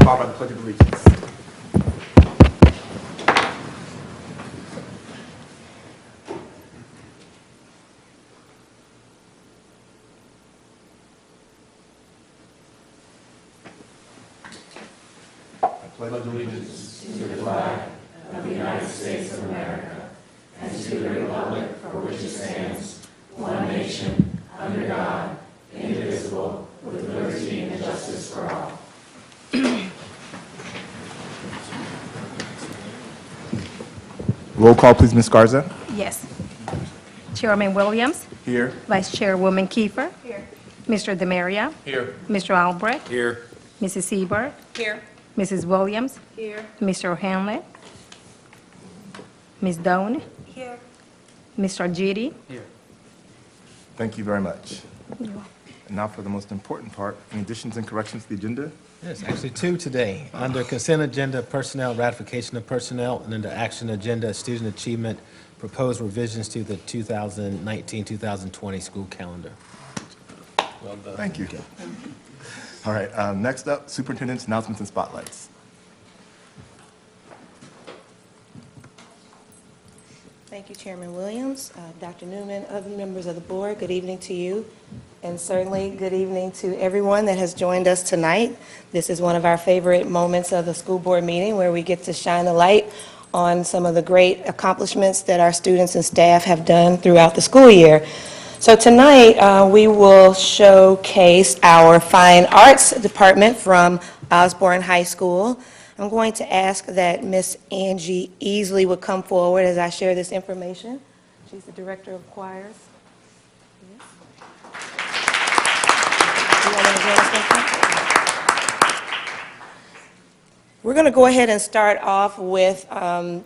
followed by the Pledge of Allegiance. Pledge allegiance to the flag of the United States of America and to the republic for which it stands, one nation, under God, indivisible, with liberty and justice for all. Roll call, please, Ms. Garza. Yes. Chairman Williams. Here. Vice Chairwoman Kiefer. Here. Mr. DeMaria. Here. Mr. Albright. Here. Mrs. Seberg. Here. Mrs. Williams. Here. Mr. O'Hanlon. Ms. Doane. Here. Mr. Gidi. Here. Thank you very much. And now for the most important part, any additions and corrections to the agenda? Yes, actually two today. Under consent agenda, personnel, ratification of personnel, and under action agenda, student achievement, proposed revisions to the 2019-2020 school calendar. Well done. Thank you. All right, next up, Superintendents Announcements and Spotlights. Thank you, Chairman Williams, Dr. Newman, other members of the board. Good evening to you, and certainly good evening to everyone that has joined us tonight. This is one of our favorite moments of the school board meeting where we get to shine the light on some of the great accomplishments that our students and staff have done throughout the school year. So tonight, we will showcase our Fine Arts Department from Osborne High School. I'm going to ask that Miss Angie Easley would come forward as I share this information. She's the Director of Choirs. Yes. You want me to join us next time? We're going to go ahead and start off with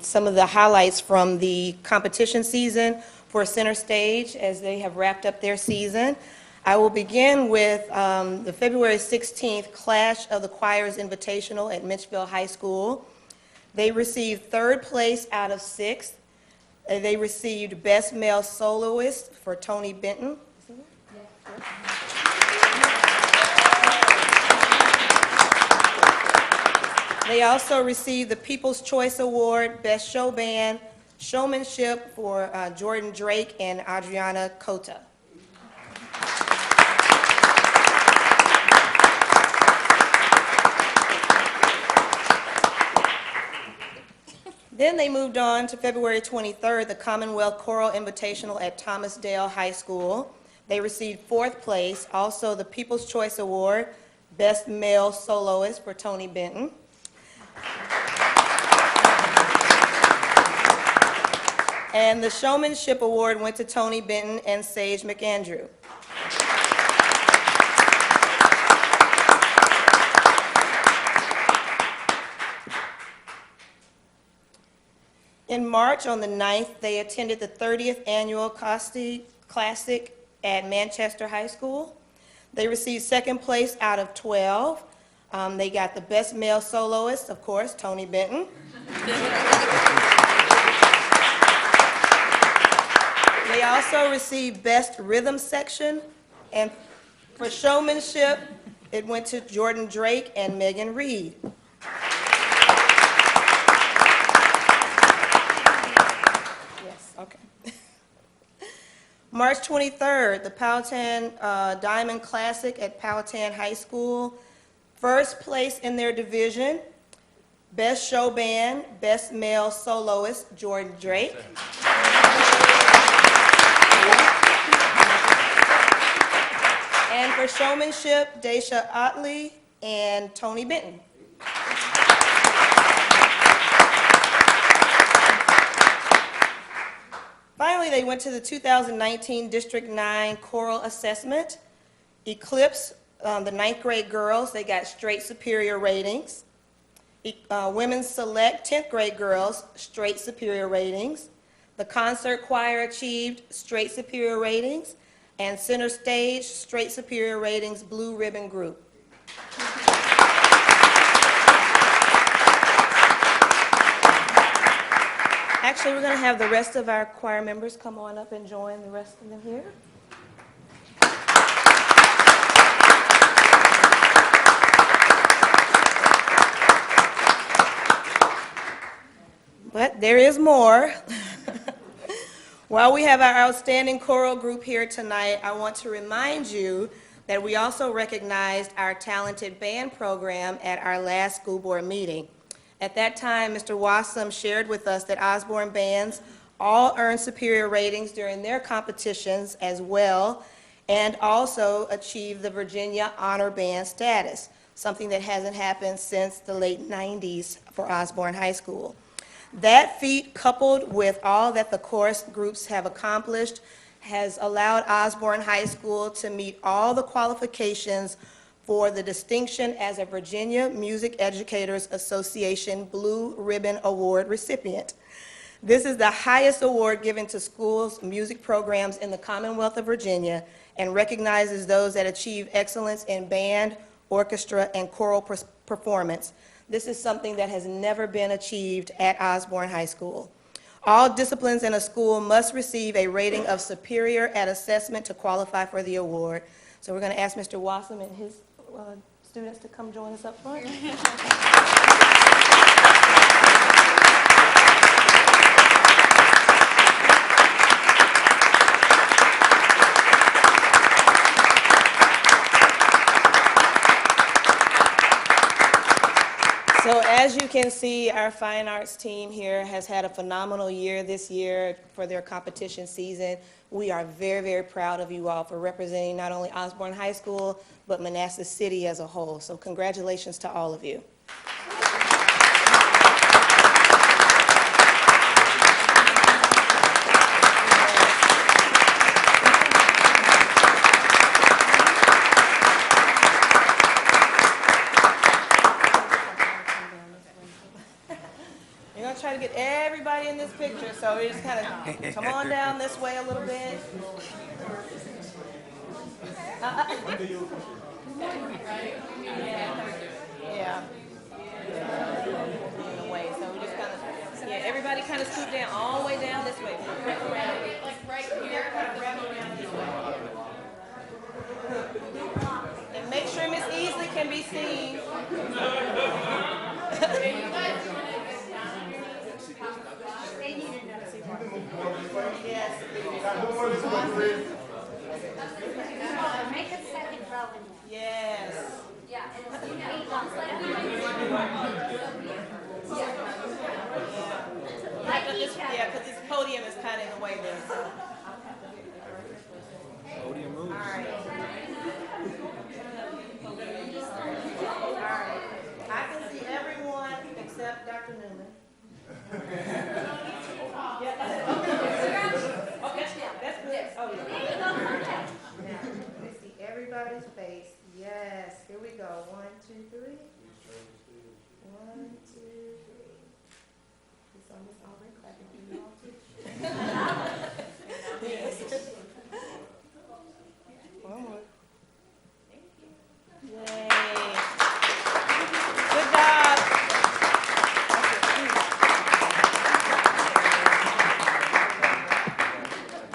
some of the highlights from the competition season for Center Stage as they have wrapped up their season. I will begin with the February 16th Clash of the Choirs Invitational at Mitchell High School. They received third place out of 6. They received Best Male Soloist for Tony Benton. They also received the People's Choice Award, Best Show Band, Showmanship for Jordan Drake and Adriana Cota. Then they moved on to February 23rd, the Commonwealth Choral Invitational at Thomasdale High School. They received 4th place, also the People's Choice Award, Best Male Soloist for Tony Benton. And the Showmanship Award went to Tony Benton and Sage McAndrew. In March, on the 9th, they attended the 30th Annual Classic at Manchester High School. They received 2nd place out of 12. They got the Best Male Soloist, of course, Tony Benton. They also received Best Rhythm Section, and for Showmanship, it went to Jordan Drake and Megan Reed. Yes, okay. March 23rd, the Powhatan Diamond Classic at Powhatan High School. 1st place in their division, Best Show Band, Best Male Soloist, Jordan Drake. And for Showmanship, Daisha Otley and Tony Benton. Finally, they went to the 2019 District 9 Choral Assessment. Eclipse, the 9th grade girls, they got straight superior ratings. Women's Select 10th grade girls, straight superior ratings. The Concert Choir achieved straight superior ratings. And Center Stage, straight superior ratings, Blue Ribbon Group. Actually, we're going to have the rest of our choir members come on up and join the rest of them here. But there is more. While we have our outstanding choral group here tonight, I want to remind you that we also recognized our talented band program at our last school board meeting. At that time, Mr. Wassam shared with us that Osborne bands all earned superior ratings during their competitions as well, and also achieved the Virginia Honor Band status, something that hasn't happened since the late 90s for Osborne High School. That feat, coupled with all that the chorus groups have accomplished, has allowed Osborne High School to meet all the qualifications for the distinction as a Virginia Music Educators Association Blue Ribbon Award recipient. This is the highest award given to schools' music programs in the Commonwealth of Virginia and recognizes those that achieve excellence in band, orchestra, and choral performance. This is something that has never been achieved at Osborne High School. All disciplines in a school must receive a rating of superior at assessment to qualify for the award. So we're going to ask Mr. Wassam and his students to come join us up front. So as you can see, our fine arts team here has had a phenomenal year this year for their competition season. We are very, very proud of you all for representing not only Osborne High School, but Manassas City as a whole. So congratulations to all of you. Try to get everybody in this picture, so we just kind of come on down this way a little bit. Yeah. In the way, so we just kind of, yeah, everybody kind of scoot down all the way down this way. Like right here, kind of wrap around this way. And make sure Miss Easley can be seen. Yes. Make a second row in there. Yes. Yeah. Yeah, because this podium is kind of in the way there. So. Podium moves. All right. All right. I can see everyone except Dr. Newman. Yeah, that's it. Okay, that's good. Oh, yeah. Now, let's see everybody's face. Yes, here we go. 1, 2, 3. 1, 2, 3. So Miss Albright clapping for you all too. Yes. One more. Yay. Good job.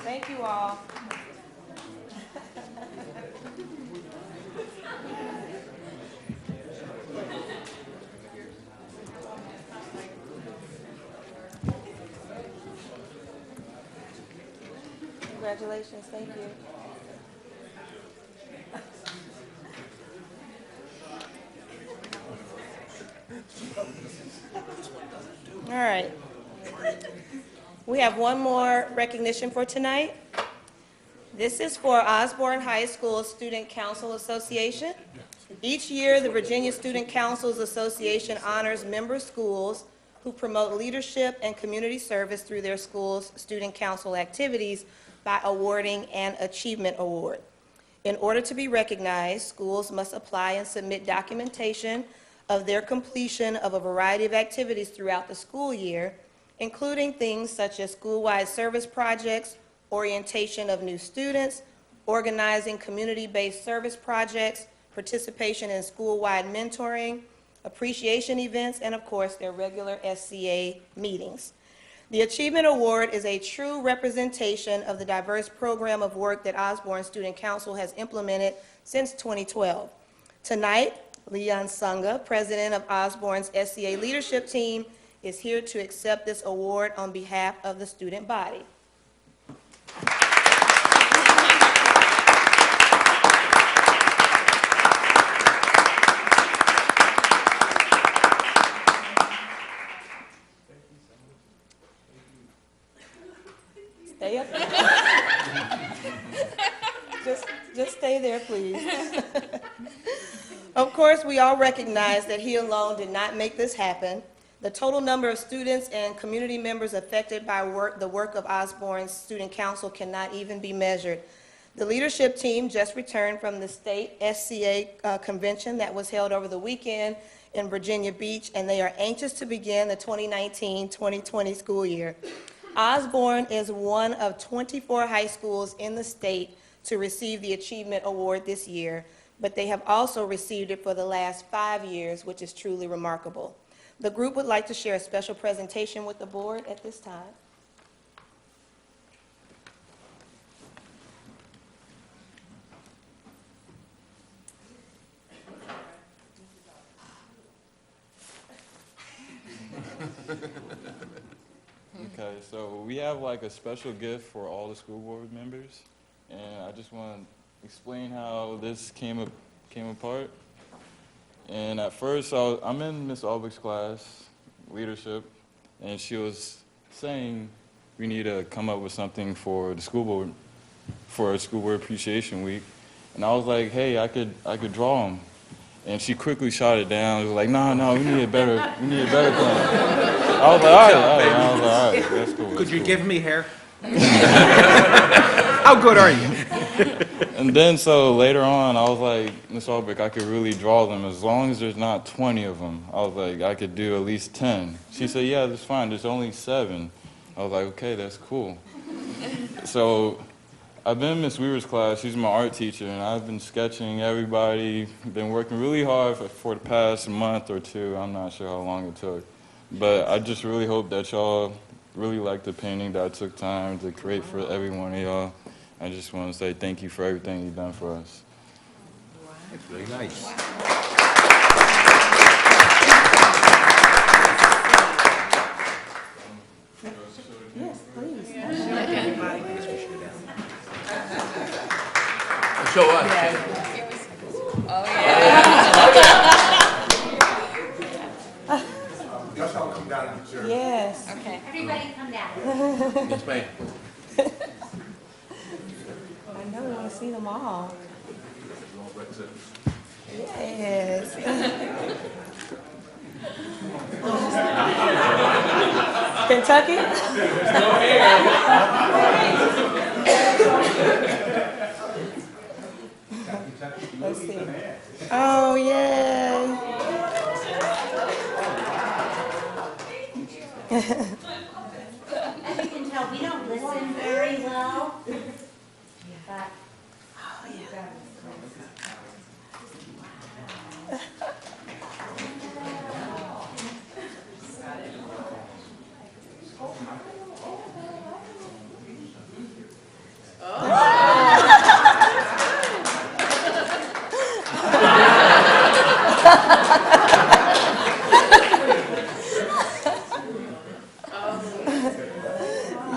Thank you all. Congratulations, thank you. All right. We have one more recognition for tonight. This is for Osborne High School Student Council Association. Each year, the Virginia Student Councils Association honors member schools who promote leadership and community service through their school's student council activities by awarding an achievement award. In order to be recognized, schools must apply and submit documentation of their completion of a variety of activities throughout the school year, including things such as school-wide service projects, orientation of new students, organizing community-based service projects, participation in school-wide mentoring, appreciation events, and of course, their regular SCA meetings. The Achievement Award is a true representation of the diverse program of work that Osborne Student Council has implemented since 2012. Tonight, Leon Sunga, president of Osborne's SCA leadership team, is here to accept this award on behalf of the student body. Stay up. Just stay there, please. Of course, we all recognize that he alone did not make this happen. The total number of students and community members affected by the work of Osborne's Student Council cannot even be measured. The leadership team just returned from the state SCA convention that was held over the weekend in Virginia Beach, and they are anxious to begin the 2019-2020 school year. Osborne is one of 24 high schools in the state to receive the Achievement Award this year, but they have also received it for the last 5 years, which is truly remarkable. The group would like to share a special presentation with the board at this time. Okay, so we have like a special gift for all the school board members, and I just want to explain how this came apart. And at first, I'm in Miss Albrigh's class, leadership, and she was saying we need to come up with something for the school board, for our school board appreciation week. And I was like, hey, I could draw them. And she quickly shot it down. She was like, no, we need a better plan. I was like, all right, that's cool. Could you give me hair? How good are you? And then so later on, I was like, Miss Albright, I could really draw them as long as there's not 20 of them. I was like, I could do at least 10. She said, yeah, that's fine. There's only 7. I was like, okay, that's cool. So I've been in Miss Weaver's class. She's my art teacher, and I've been sketching everybody. Been working really hard for the past month or 2. I'm not sure how long it took. But I just really hope that y'all really like the painting that I took time to create for every one of y'all. I just want to say thank you for everything you've done for us. It's very nice. Yes, please. Show us. Y'all shall come down and share. Yes. Okay. Everybody come down. Yes, ma'am. I know we want to see them all. Yes. Kentucky? Let's see. Oh, yay. As you can tell, we don't listen very well. But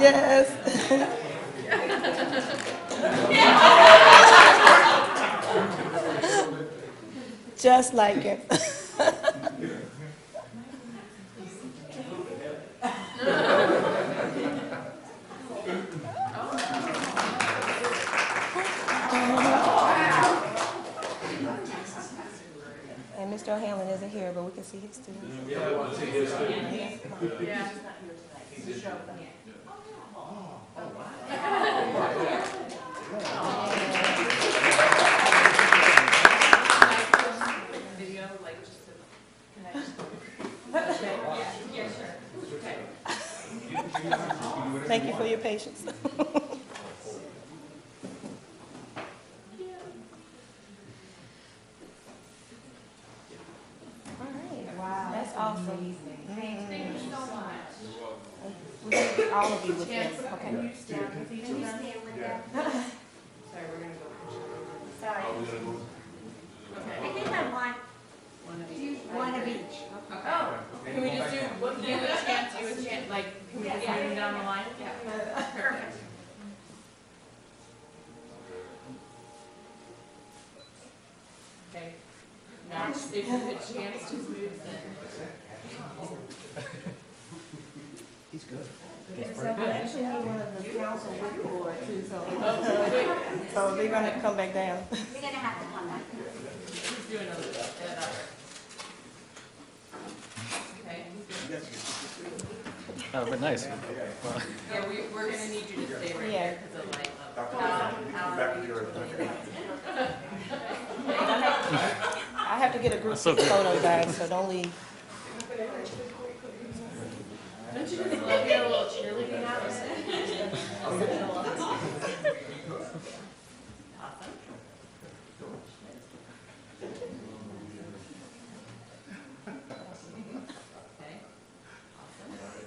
Yes. Just like it. And Mr. O'Hanlon isn't here, but we can see his students. Yeah, I want to see his too. Video, like, just to connect. Thank you for your patience. All right. Wow. That's awesome. Thank you so much. We're going to get all of you with this. Okay. can you stand with them? Sorry, we're gonna go. Sorry. I think I want One of each. Oh, can we just do, you a chance, like, can we just move them down the line? Yeah. Perfect. Okay. Now, if you get a chance to move them. Actually, one of the council with board too, so they're gonna come back down. You're gonna have to come back. Who's doing another? Okay. Oh, but nice. Yeah, we're gonna need you to stay right Yeah. there because of like, I have to get a group photo, guys, so don't leave. don't you just love your little cheerleading outfit? Okay.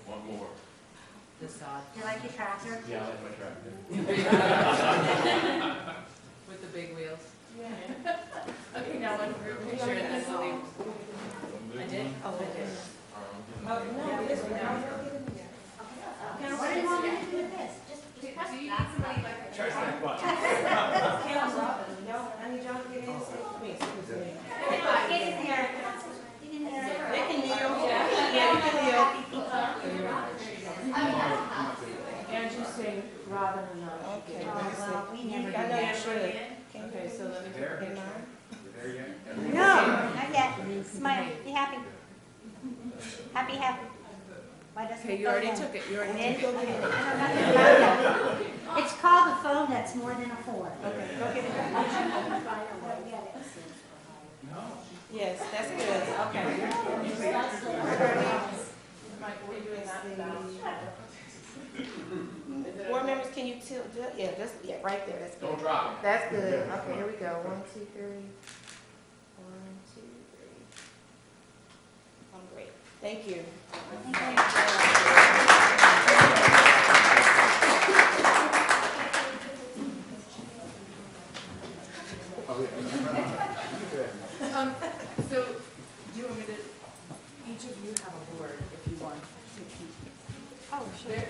One more. This side. Do you like your tractor? Yeah, I like my tractor. With the big wheels. Yeah. Okay, now one group picture and then we'll leave. I did? Oh, I did. What do you want me to do with this? Just press that. I need y'all to get in, please. Get in there. Get in there. They can kneel. Yeah, you can kneel. And you sing Robin and I. Okay. Well, we never do I know you that. should. Okay, so let me Get mine? No, not yet. Smile, be happy. Happy, happy. Why doesn't Okay, it you go already then? took it, you already Then- took it. I don't know nothing about that. It's called a phone that's more than a 4. Okay, go get it. Yes, that's good, okay. Mike, we're doing that now. Board members, can you tilt, yeah, just, yeah, right there, that's good. Don't drop That's good, okay, here we go, 1, 2, 3. 1, 2, 3. Great, thank you. So, do you want me to, each of you have a board if you want to keep. Oh, sure.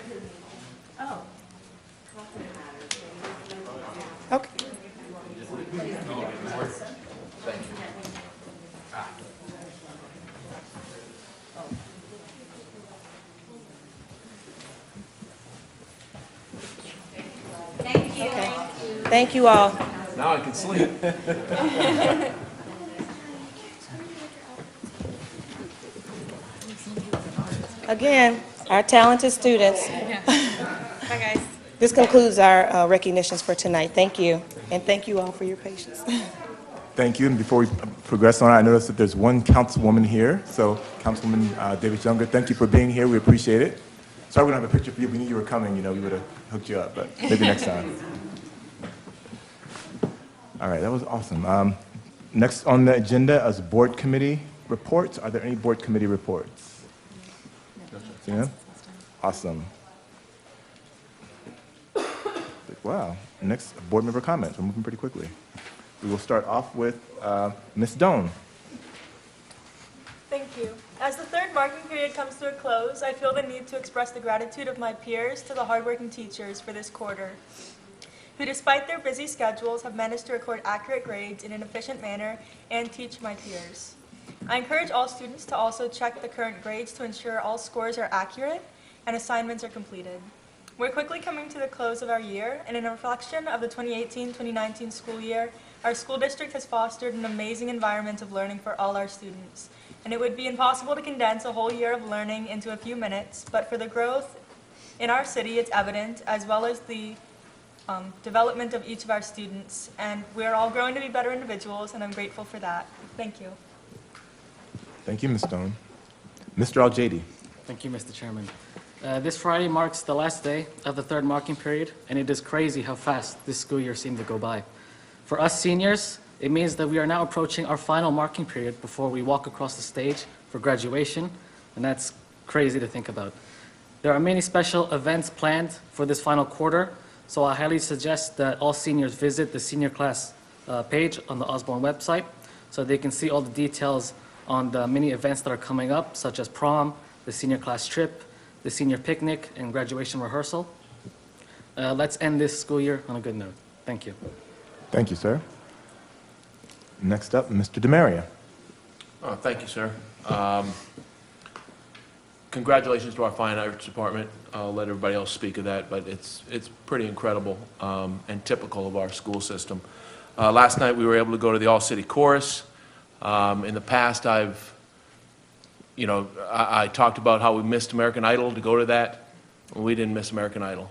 Oh. Okay. Thank you. Okay. Thank you all. Now I can sleep. Again, our talented students. Bye, guys. This concludes our recognitions for tonight. Thank you, and thank you all for your patience. Thank you. And before we progress on, I noticed that there's one councilwoman here. So, Councilwoman Davis Younger, thank you for being here. We appreciate it. Sorry we don't have a picture for you. We knew you were coming. You know, we would have hooked you up, but maybe next time. All right, that was awesome. Next on the agenda is board committee reports. Are there any board committee reports? Yeah? Awesome. Wow. Next, board member comments. We're moving pretty quickly. We will start off with Ms. Doane. Thank you. As the third marking period comes to a close, I feel the need to express the gratitude of my peers to the hardworking teachers for this quarter, who despite their busy schedules have managed to record accurate grades in an efficient manner and teach my peers. I encourage all students to also check the current grades to ensure all scores are accurate and assignments are completed. We're quickly coming to the close of our year, and in a reflection of the 2018-2019 school year, our school district has fostered an amazing environment of learning for all our students. And it would be impossible to condense a whole year of learning into a few minutes, but for the growth in our city, it's evident, as well as the development of each of our students. And we're all growing to be better individuals, and I'm grateful for that. Thank you. Thank you, Ms. Doane. Mr. Al-Jady. Thank you, Mr. Chairman. This Friday marks the last day of the third marking period, and it is crazy how fast this school year seemed to go by. For us seniors, it means that we are now approaching our final marking period before we walk across the stage for graduation, and that's crazy to think about. There are many special events planned for this final quarter, so I highly suggest that all seniors visit the senior class page on the Osborne website so they can see all the details on the many events that are coming up, such as prom, the senior class trip, the senior picnic, and graduation rehearsal. Let's end this school year on a good note. Thank you. Thank you, sir. Next up, Mr. DeMaria. Thank you, sir. Congratulations to our Fine Arts Department. I'll let everybody else speak of that, but it's pretty incredible and typical of our school system. Last night, we were able to go to the All-City Chorus. In the past, I talked about how we missed American Idol to go to that. We didn't miss American Idol.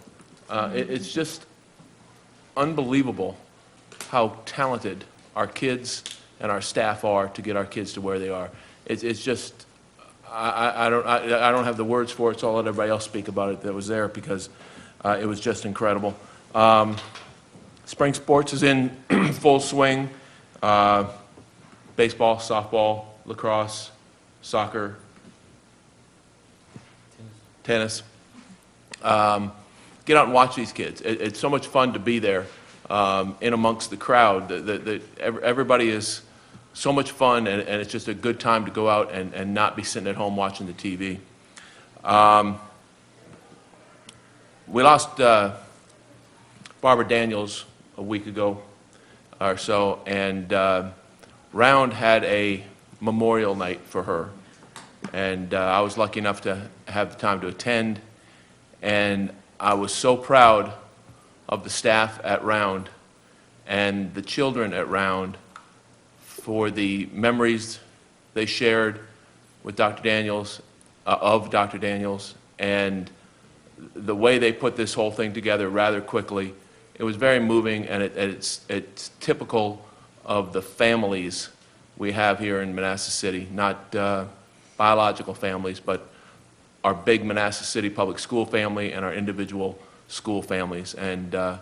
It's just unbelievable how talented our kids and our staff are to get our kids to where they are. It's just, I don't have the words for it, so I'll let everybody else speak about it that was there, because it was just incredible. Spring sports is in full swing. Baseball, softball, lacrosse, soccer, tennis. Get out and watch these kids. It's so much fun to be there in amongst the crowd. Everybody is so much fun, and it's just a good time to go out and not be sitting at home watching the TV. We lost Barbara Daniels a week ago or so, and Round had a memorial night for her, and I was lucky enough to have the time to attend, and I was so proud of the staff at Round and the children at Round for the memories they shared with Dr. Daniels, of Dr. Daniels, and the way they put this whole thing together rather quickly. It was very moving, and it's typical of the families we have here in Manassas City, not biological families, but our big Manassas City public school family and our individual school families. And a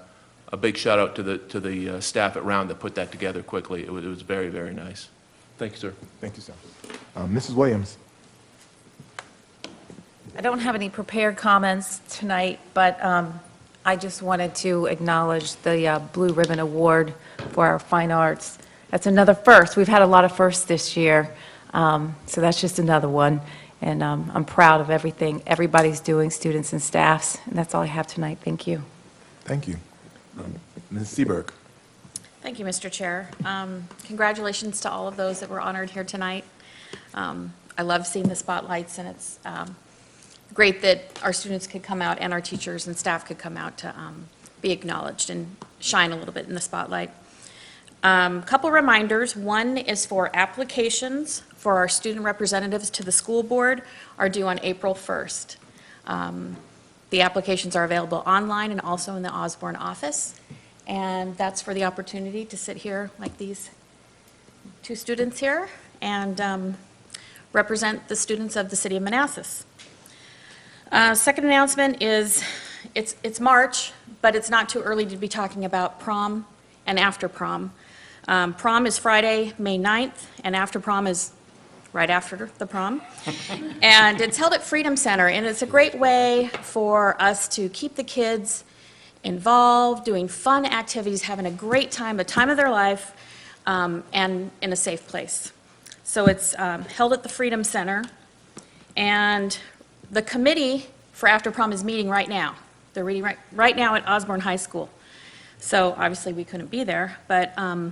big shout out to the staff at Round that put that together quickly. It was very, very nice. Thank you, sir. Thank you, sir. Mrs. Williams. I don't have any prepared comments tonight, but I just wanted to acknowledge the Blue Ribbon Award for our fine arts. That's another first. We've had a lot of firsts this year, so that's just another one. And I'm proud of everything everybody's doing, students and staffs. And that's all I have tonight. Thank you. Thank you. Ms. Seberg. Thank you, Mr. Chair. Congratulations to all of those that were honored here tonight. I love seeing the spotlights, and it's great that our students could come out and our teachers and staff could come out to be acknowledged and shine a little bit in the spotlight. Couple reminders. One is for applications for our student representatives to the school board are due on April 1st. The applications are available online and also in the Osborne office. And that's for the opportunity to sit here like these two students here and represent the students of the city of Manassas. Second announcement is it's March, but it's not too early to be talking about prom and after prom. Prom is Friday, May 9th, and after prom is right after the prom. And it's held at Freedom Center, and it's a great way for us to keep the kids involved, doing fun activities, having a great time, the time of their life, and in a safe place. So it's held at the Freedom Center, and the committee for after prom is meeting right now. They're meeting right now at Osborne High School. So obviously we couldn't be there, but I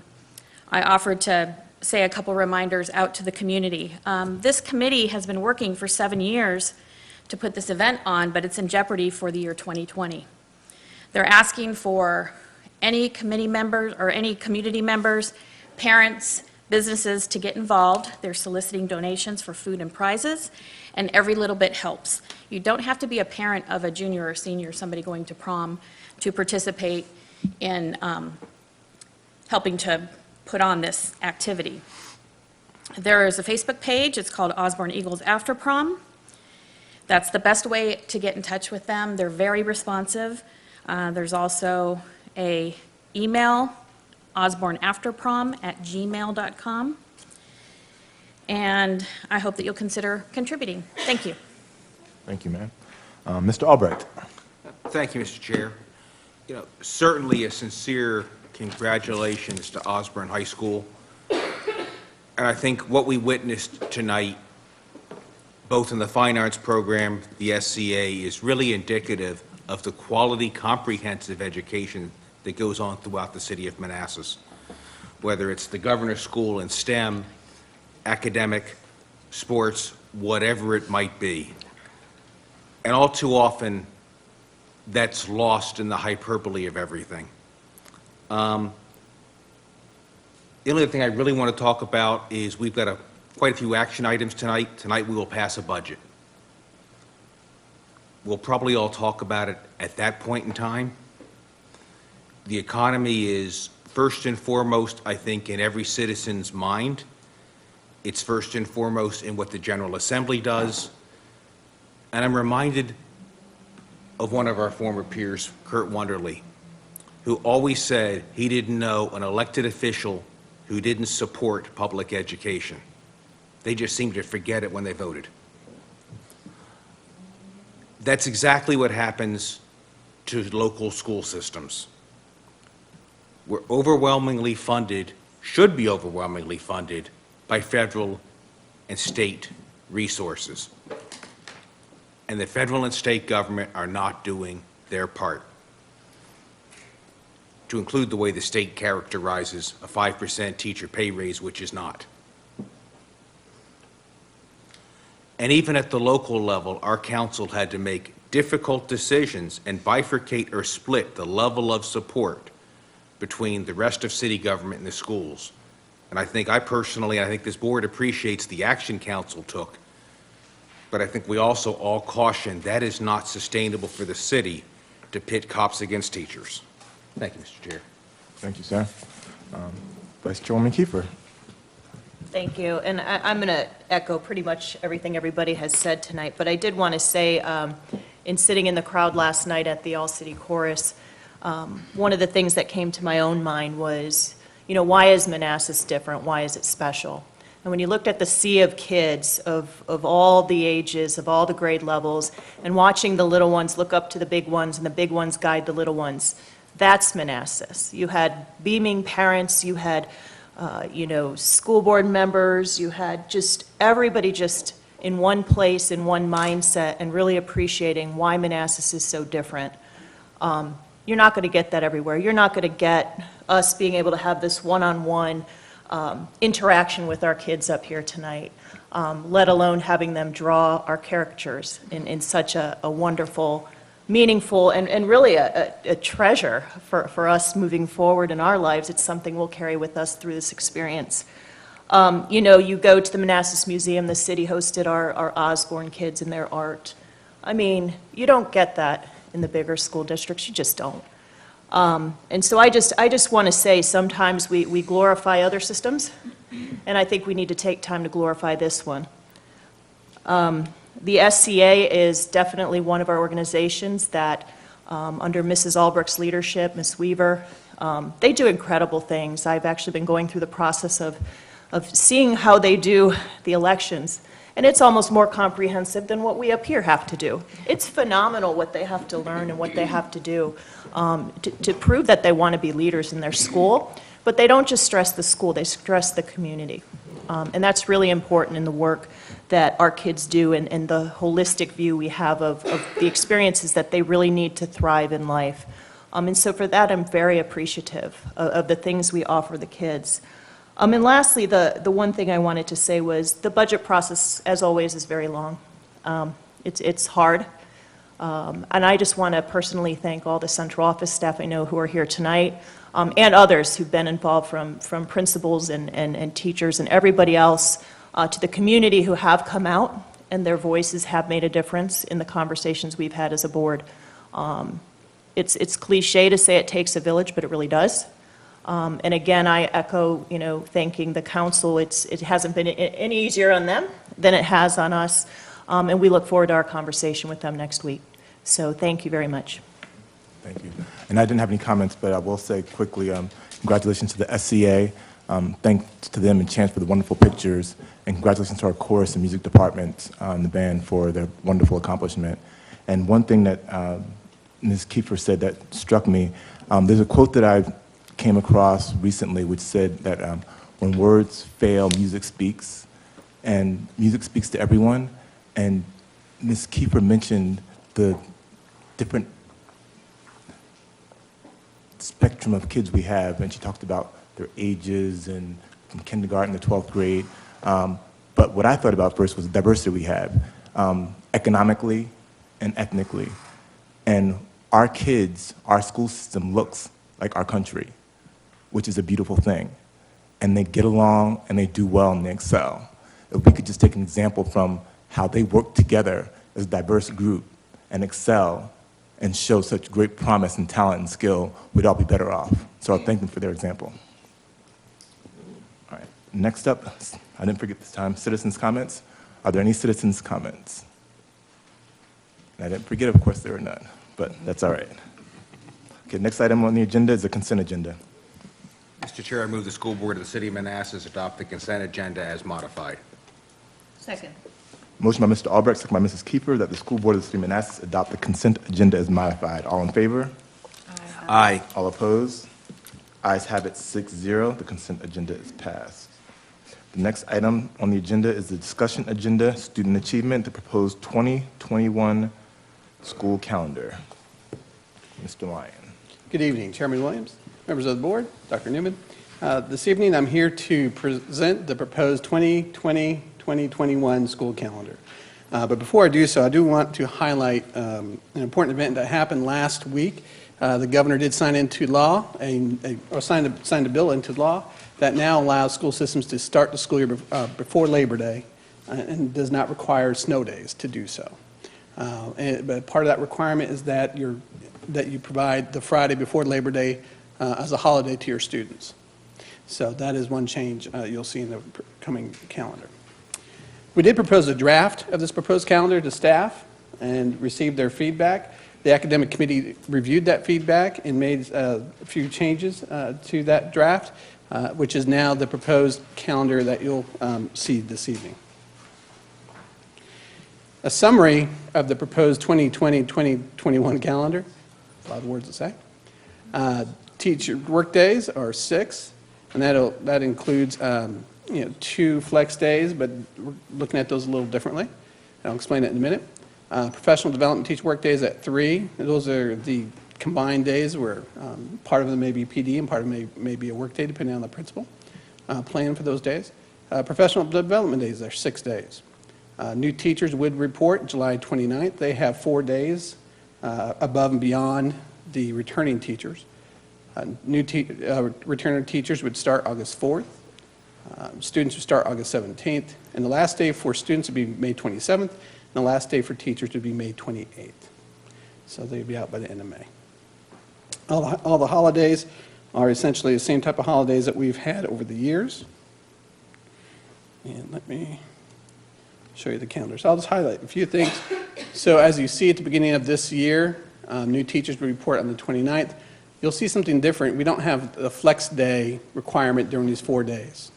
offered to say a couple reminders out to the community. This committee has been working for 7 years to put this event on, but it's in jeopardy for the year 2020. They're asking for any committee members or any community members, parents, businesses to get involved. They're soliciting donations for food and prizes, and every little bit helps. You don't have to be a parent of a junior or senior, somebody going to prom, to participate in helping to put on this activity. There is a Facebook page. It's called Osborne Eagles After Prom. That's the best way to get in touch with them. They're very responsive. There's also a email, osborneafterprom@gmail.com. And I hope that you'll consider contributing. Thank you. Thank you, ma'am. Mr. Albright. Thank you, Mr. Chair. Certainly a sincere congratulations to Osborne High School. And I think what we witnessed tonight, both in the Fine Arts program, the SCA, is really indicative of the quality comprehensive education that goes on throughout the city of Manassas, whether it's the governor's school in STEM, academic, sports, whatever it might be. And all too often, that's lost in the hyperbole of everything. The only thing I really want to talk about is we've got quite a few action items tonight. Tonight we will pass a budget. We'll probably all talk about it at that point in time. The economy is first and foremost, I think, in every citizen's mind. It's first and foremost in what the General Assembly does. And I'm reminded of one of our former peers, Kurt Wonderly, who always said he didn't know an elected official who didn't support public education. They just seemed to forget it when they voted. That's exactly what happens to local school systems. We're overwhelmingly funded, should be overwhelmingly funded, by federal and state resources. And the federal and state government are not doing their part, to include the way the state characterizes a 5% teacher pay raise, which is not. And even at the local level, our council had to make difficult decisions and bifurcate or split the level of support between the rest of city government and the schools. And I think I personally, I think this board appreciates the action council took, but I think we also all caution that is not sustainable for the city to pit cops against teachers. Thank you, Mr. Chair. Thank you, sir. Vice Chairwoman Kiefer. Thank you. And I'm going to echo pretty much everything everybody has said tonight, but I did want to say, in sitting in the crowd last night at the All-City Chorus, one of the things that came to my own mind was, you know, why is Manassas different? Why is it special? And when you looked at the sea of kids of all the ages, of all the grade levels, and watching the little ones look up to the big ones and the big ones guide the little ones, that's Manassas. You had beaming parents, you had, you know, school board members, you had just everybody just in one place, in one mindset, and really appreciating why Manassas is so different. You're not going to get that everywhere. You're not going to get us being able to have this one-on-one interaction with our kids up here tonight, let alone having them draw our caricatures in such a wonderful, meaningful, and really a treasure for us moving forward in our lives. It's something we'll carry with us through this experience. You know, you go to the Manassas Museum, the city hosted our Osborne kids and their art. I mean, you don't get that in the bigger school districts, you just don't. And so I just want to say sometimes we glorify other systems, and I think we need to take time to glorify this one. The SCA is definitely one of our organizations that, under Mrs. Albricht's leadership, Ms. Weaver, they do incredible things. I've actually been going through the process of seeing how they do the elections, and it's almost more comprehensive than what we up here have to do. It's phenomenal what they have to learn and what they have to do to prove that they want to be leaders in their school, but they don't just stress the school, they stress the community. And that's really important in the work that our kids do and the holistic view we have of the experiences that they really need to thrive in life. And so for that, I'm very appreciative of the things we offer the kids. And lastly, the one thing I wanted to say was the budget process, as always, is very long. It's hard. And I just want to personally thank all the central office staff I know who are here tonight, and others who've been involved from principals and teachers and everybody else, to the community who have come out and their voices have made a difference in the conversations we've had as a board. It's cliche to say it takes a village, but it really does. And again, I echo, you know, thanking the council. It hasn't been any easier on them than it has on us, and we look forward to our conversation with them next week. So thank you very much. Thank you. And I didn't have any comments, but I will say quickly, congratulations to the SCA. Thanks to them and Chance for the wonderful pictures, and congratulations to our chorus and music departments and the band for their wonderful accomplishment. And one thing that Ms. Kiefer said that struck me, there's a quote that I came across recently which said that when words fail, music speaks, and music speaks to everyone. And Ms. Kiefer mentioned the different spectrum of kids we have, and she talked about their ages and from kindergarten to 12th grade. But what I thought about first was the diversity we have, economically and ethnically. And our kids, our school system looks like our country, which is a beautiful thing. And they get along and they do well and they excel. If we could just take an example from how they work together as a diverse group and excel and show such great promise and talent and skill, we'd all be better off. So I thank them for their example. All right, next up, I didn't forget this time, citizens' comments. Are there any citizens' comments? And I didn't forget, of course, there were none, but that's all right. Okay, next item on the agenda is the consent agenda. Mr. Chair, I move the school board of the city of Manassas adopt the consent agenda as modified. Second. Motion by Mr. Albright, second by Mrs. Kiefer, that the school board of the city of Manassas adopt the consent agenda as modified. All in favor? Aye. All opposed? Ayes have it 6-0. The consent agenda is passed. The next item on the agenda is the discussion agenda, student achievement, the proposed 2021 school calendar. Mr. Lyon. Good evening, Chairman Williams, members of the board, Dr. Newman. This evening, I'm here to present the proposed 2020-2021 school calendar. But before I do so, I do want to highlight an important event that happened last week. The governor did sign into law, signed a bill into law that now allows school systems to start the school year before Labor Day and does not require snow days to do so. But part of that requirement is that you provide the Friday before Labor Day as a holiday to your students. So that is one change you'll see in the coming calendar. We did propose a draft of this proposed calendar to staff and received their feedback. The academic committee reviewed that feedback and made a few changes to that draft, which is now the proposed calendar that you'll see this evening. A summary of the proposed 2020-2021 calendar, a lot of words to say. Teacher workdays are 6, and that includes 2 flex days, but we're looking at those a little differently. I'll explain that in a minute. Professional development teacher workdays at 3. Those are the combined days where part of them may be PD and part of them may be a work day, depending on the principal plan for those days. Professional development days are 6 days. New teachers would report July 29th. They have 4 days above and beyond the returning teachers. Returning teachers would start August 4th. Students would start August 17th. And the last day for students would be May 27th. And the last day for teachers would be May 28th. So they'd be out by the end of May. All the holidays are essentially the same type of holidays that we've had over the years. And let me show you the calendar. So I'll just highlight a few things. So as you see at the beginning of this year, new teachers will report on the 29th. You'll see something different. We don't have the flex day requirement during these 4 days.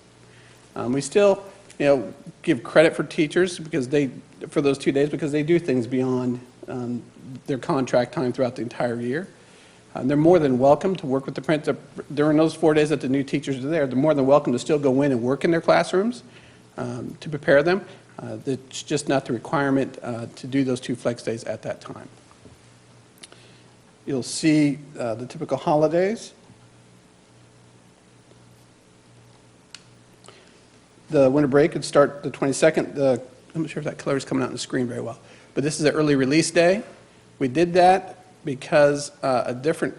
We still, give credit for teachers for those 2 days because they do things beyond their contract time throughout the entire year. They're more than welcome to work with the principal during those 4 days that the new teachers are there. They're more than welcome to still go in and work in their classrooms to prepare them. It's just not the requirement to do those 2 flex days at that time. You'll see the typical holidays. The winter break would start the 22nd. I'm not sure if that color is coming out on the screen very well, but this is an early release day. We did that because a different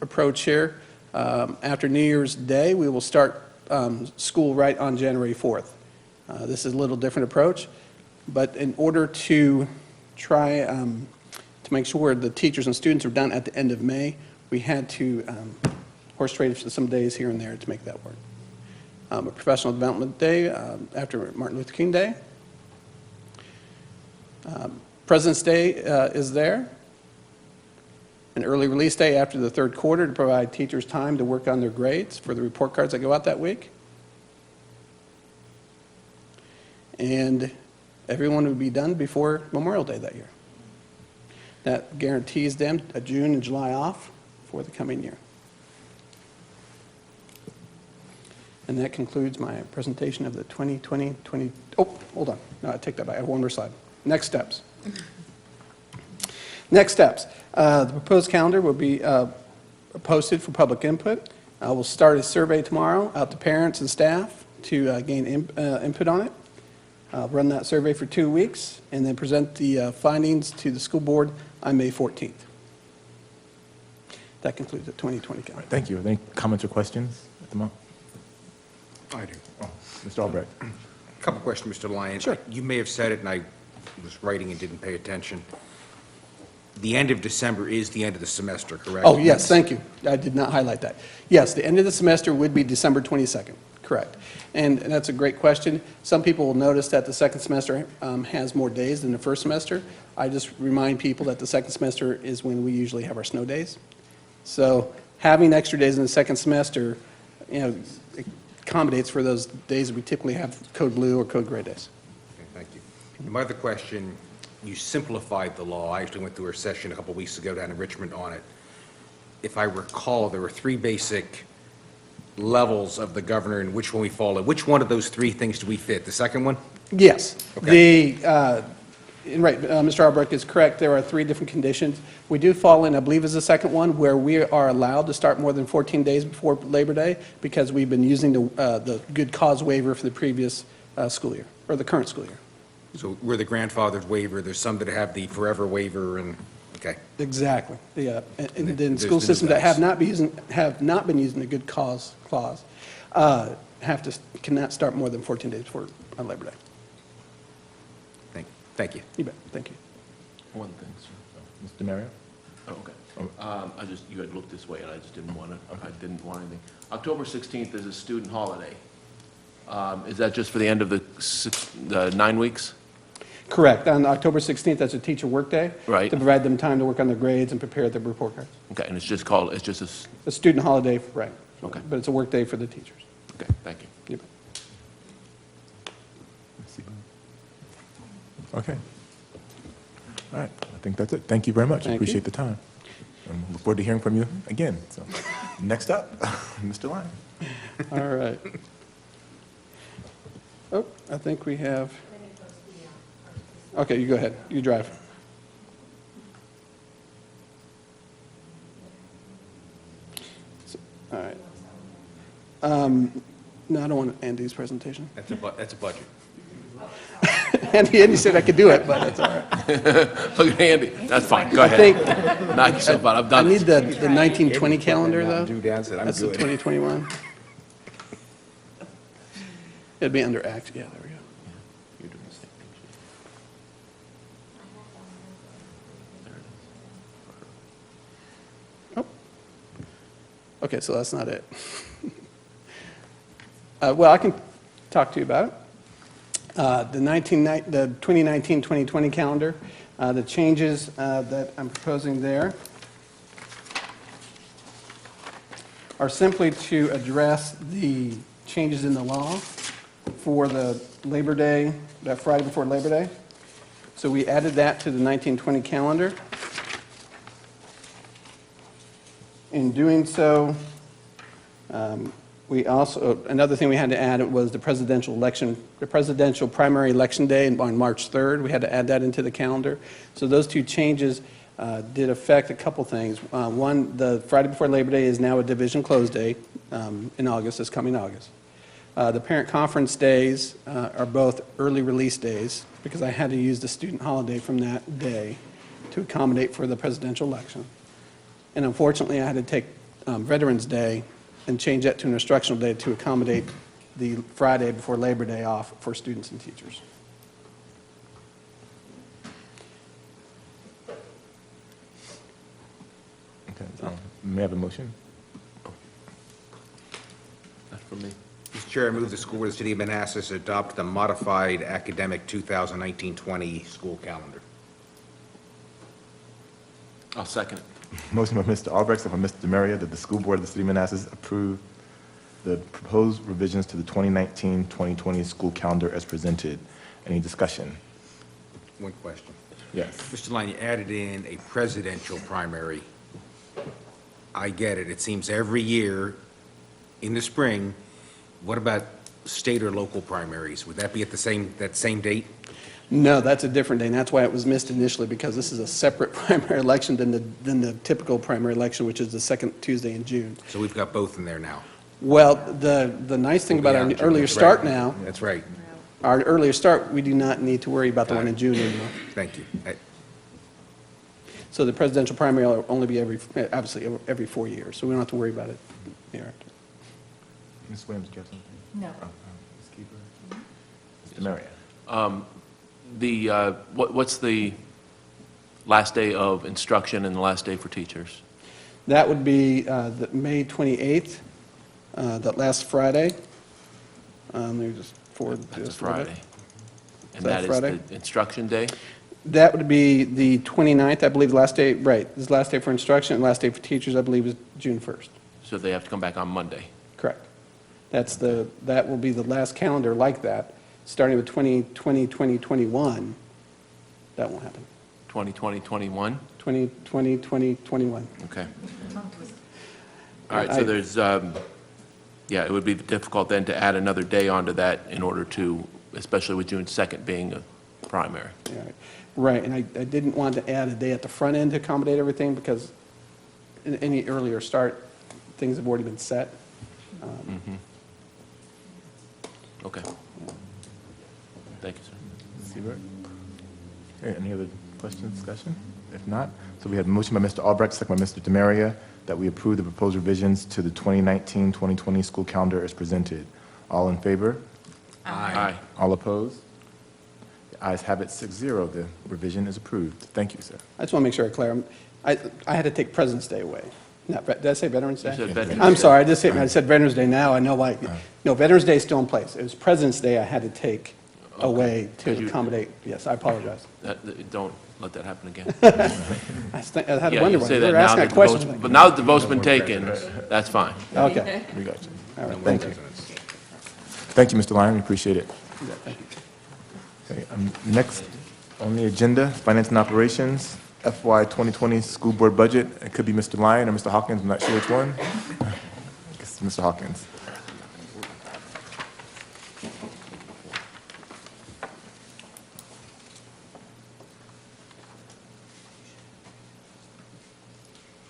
approach here. After New Year's Day, we will start school right on January 4th. This is a little different approach, but in order to try to make sure the teachers and students are done at the end of May, we had to horse trade some days here and there to make that work. A professional development day after Martin Luther King Day. President's Day is there. An early release day after the 3rd quarter to provide teachers time to work on their grades for the report cards that go out that week. And everyone would be done before Memorial Day that year. That guarantees them a June and July off for the coming year. And that concludes my presentation of the 2020, oh, hold on. No, I take that back. I have one more slide. Next steps. Next steps. The proposed calendar will be posted for public input. We'll start a survey tomorrow out to parents and staff to gain input on it. Run that survey for 2 weeks and then present the findings to the school board on May 14th. That concludes the 2020 calendar. Thank you. Any comments or questions at the moment? I do. Oh, Mr. Albright. A couple questions, Mr. Lyon. Sure. You may have said it, and I was writing and didn't pay attention. The end of December is the end of the semester, correct? Oh, yes, thank you. I did not highlight that. Yes, the end of the semester would be December 22nd, correct. And that's a great question. Some people will notice that the second semester has more days than the first semester. I just remind people that the second semester is when we usually have our snow days. So having extra days in the second semester, accommodates for those days that we typically have code blue or code gray days. Okay, thank you. And my other question, you simplified the law. I actually went through a session a couple of weeks ago down in Richmond on it. If I recall, there were 3 basic levels of the governor and which one we fall in. Which one of those 3 things do we fit? The second one? Yes. Okay. Mr. Albright is correct. There are 3 different conditions. We do fall in, I believe, is the second one, where we are allowed to start more than 14 days before Labor Day because we've been using the good cause waiver for the previous school year, or the current school year. So we're the grandfathered waiver. There's some that have the forever waiver, and okay. Exactly. And then there's school the systems that device. have not been using the good cause clause cannot start more than 14 days before Labor Day. Thank you. You bet. Thank you. One thing, sir. Mr. Mario? Oh, okay. You had looked this way, and I just didn't want to, I didn't want anything. October 16th is a student holiday. Is that just for the end of the 9 weeks? Correct. On October 16th, that's a teacher workday. Right. To provide them time to work on their grades and prepare their report cards. Okay, and it's just A student holiday, right. Okay. But it's a workday for the teachers. Okay, thank you. You bet. Okay. All right. I think that's it. Thank you very much. I Thank appreciate you. the time. And look forward to hearing from you again. So, next up, Mr. Lyon. All right. Oh, I think we have. Okay, you go ahead. You drive. All right. No, I don't want Andy's presentation. That's a budget. Andy said I could do it, but that's all right. Look at Andy. That's fine. Go I ahead. think Knock yourself out. I've done I need it. the 1920 calendar, though. Down said, I'm That's the good. 2021. It'd be under act. Yeah, there we go. You're doing the same thing. There it is. Oh. Okay, so that's not it. Well, I can talk to you about it. The 2019-2020 calendar, the changes that I'm proposing there are simply to address the changes in the law for the Labor Day, that Friday before Labor Day. So we added that to the 1920 calendar. In doing so, we also, another thing we had to add was the presidential election, the presidential primary election day on March 3rd. We had to add that into the calendar. So those 2 changes did affect a couple things. One, the Friday before Labor Day is now a division close day in August, this coming August. The parent conference days are both early release days because I had to use the student holiday from that day to accommodate for the presidential election. And unfortunately, I had to take Veterans Day and change that to an instructional day to accommodate the Friday before Labor Day off for students and teachers. Okay. May I have a motion? That's for me. Mr. Chair, I move the school board of the city of Manassas adopt the modified academic 2019-20 school calendar. I'll second it. Motion by Mr. Albright, second by Mr. Demaria, that the school board of the city of Manassas approve the proposed revisions to the 2019-2020 school calendar as presented. Any discussion? One question. Yes. Mr. Lyon, you added in a presidential primary. I get it. It seems every year in the spring, What about state or local primaries? Would that be at that same date? No, that's a different day, and that's why it was missed initially, because this is a separate primary election than the typical primary election, which is the second Tuesday in June. So we've got both in there now. Well, the nice thing about our earlier start now, That's right. our earlier start, we do not need to worry about the one in June anymore. Thank you. So the presidential primary will only be obviously every 4 years, so we don't have to worry about it thereafter. Ms. Williams, do you have something? No. Ms. Keefer? Mr. Maria? What's the last day of instruction and the last day for teachers? That would be the May 28th, that last Friday. Let me just forward That's this a a little bit. Friday. And Is that that is Friday? the instruction day? That would be the 29th, I believe, the last day, right. This is the last day for instruction, and last day for teachers, I believe, is June 1st. So they have to come back on Monday? Correct. That will be the last calendar like that, starting with 2020, 2021. That won't happen. 2020, 21? 2020, 2021. Okay. All right, so there's, yeah, it would be difficult then to add another day onto that in order to, especially with June 2nd being a primary. Yeah, right, and I didn't want to add a day at the front end to accommodate everything, because in any earlier start, things have already been set. Okay. Thank you, sir. Seabird? Okay, any other questions, discussion? If not, so we had a motion by Mr. Albright, second by Mr. Demaria, that we approve the proposed revisions to the 2019-2020 school calendar as presented. All in favor? Aye. All opposed? The ayes have it 6-0. The revision is approved. Thank you, sir. I just want to make sure I'm clear. I had to take President's Day away. Did I say Veterans Day? You said Veterans I'm Day. sorry, I said Veterans Day now. I know why. No, Veterans Day is still in place. It was President's Day I had to take away to accommodate. Yes, I apologize. Don't let that happen again. I had to Yeah, wonder you why. say You that were now asking that a the question. vote's, but now that the vote's been taken, that's fine. Okay. We got you. All right, Thank you. Thank you, Mr. Lyon. We appreciate it. thank you. Okay, next on the agenda, Finance and Operations, FY 2020 School Board Budget. It could be Mr. Lyon or Mr. Hawkins. I'm not sure which one. I guess it's Mr. Hawkins.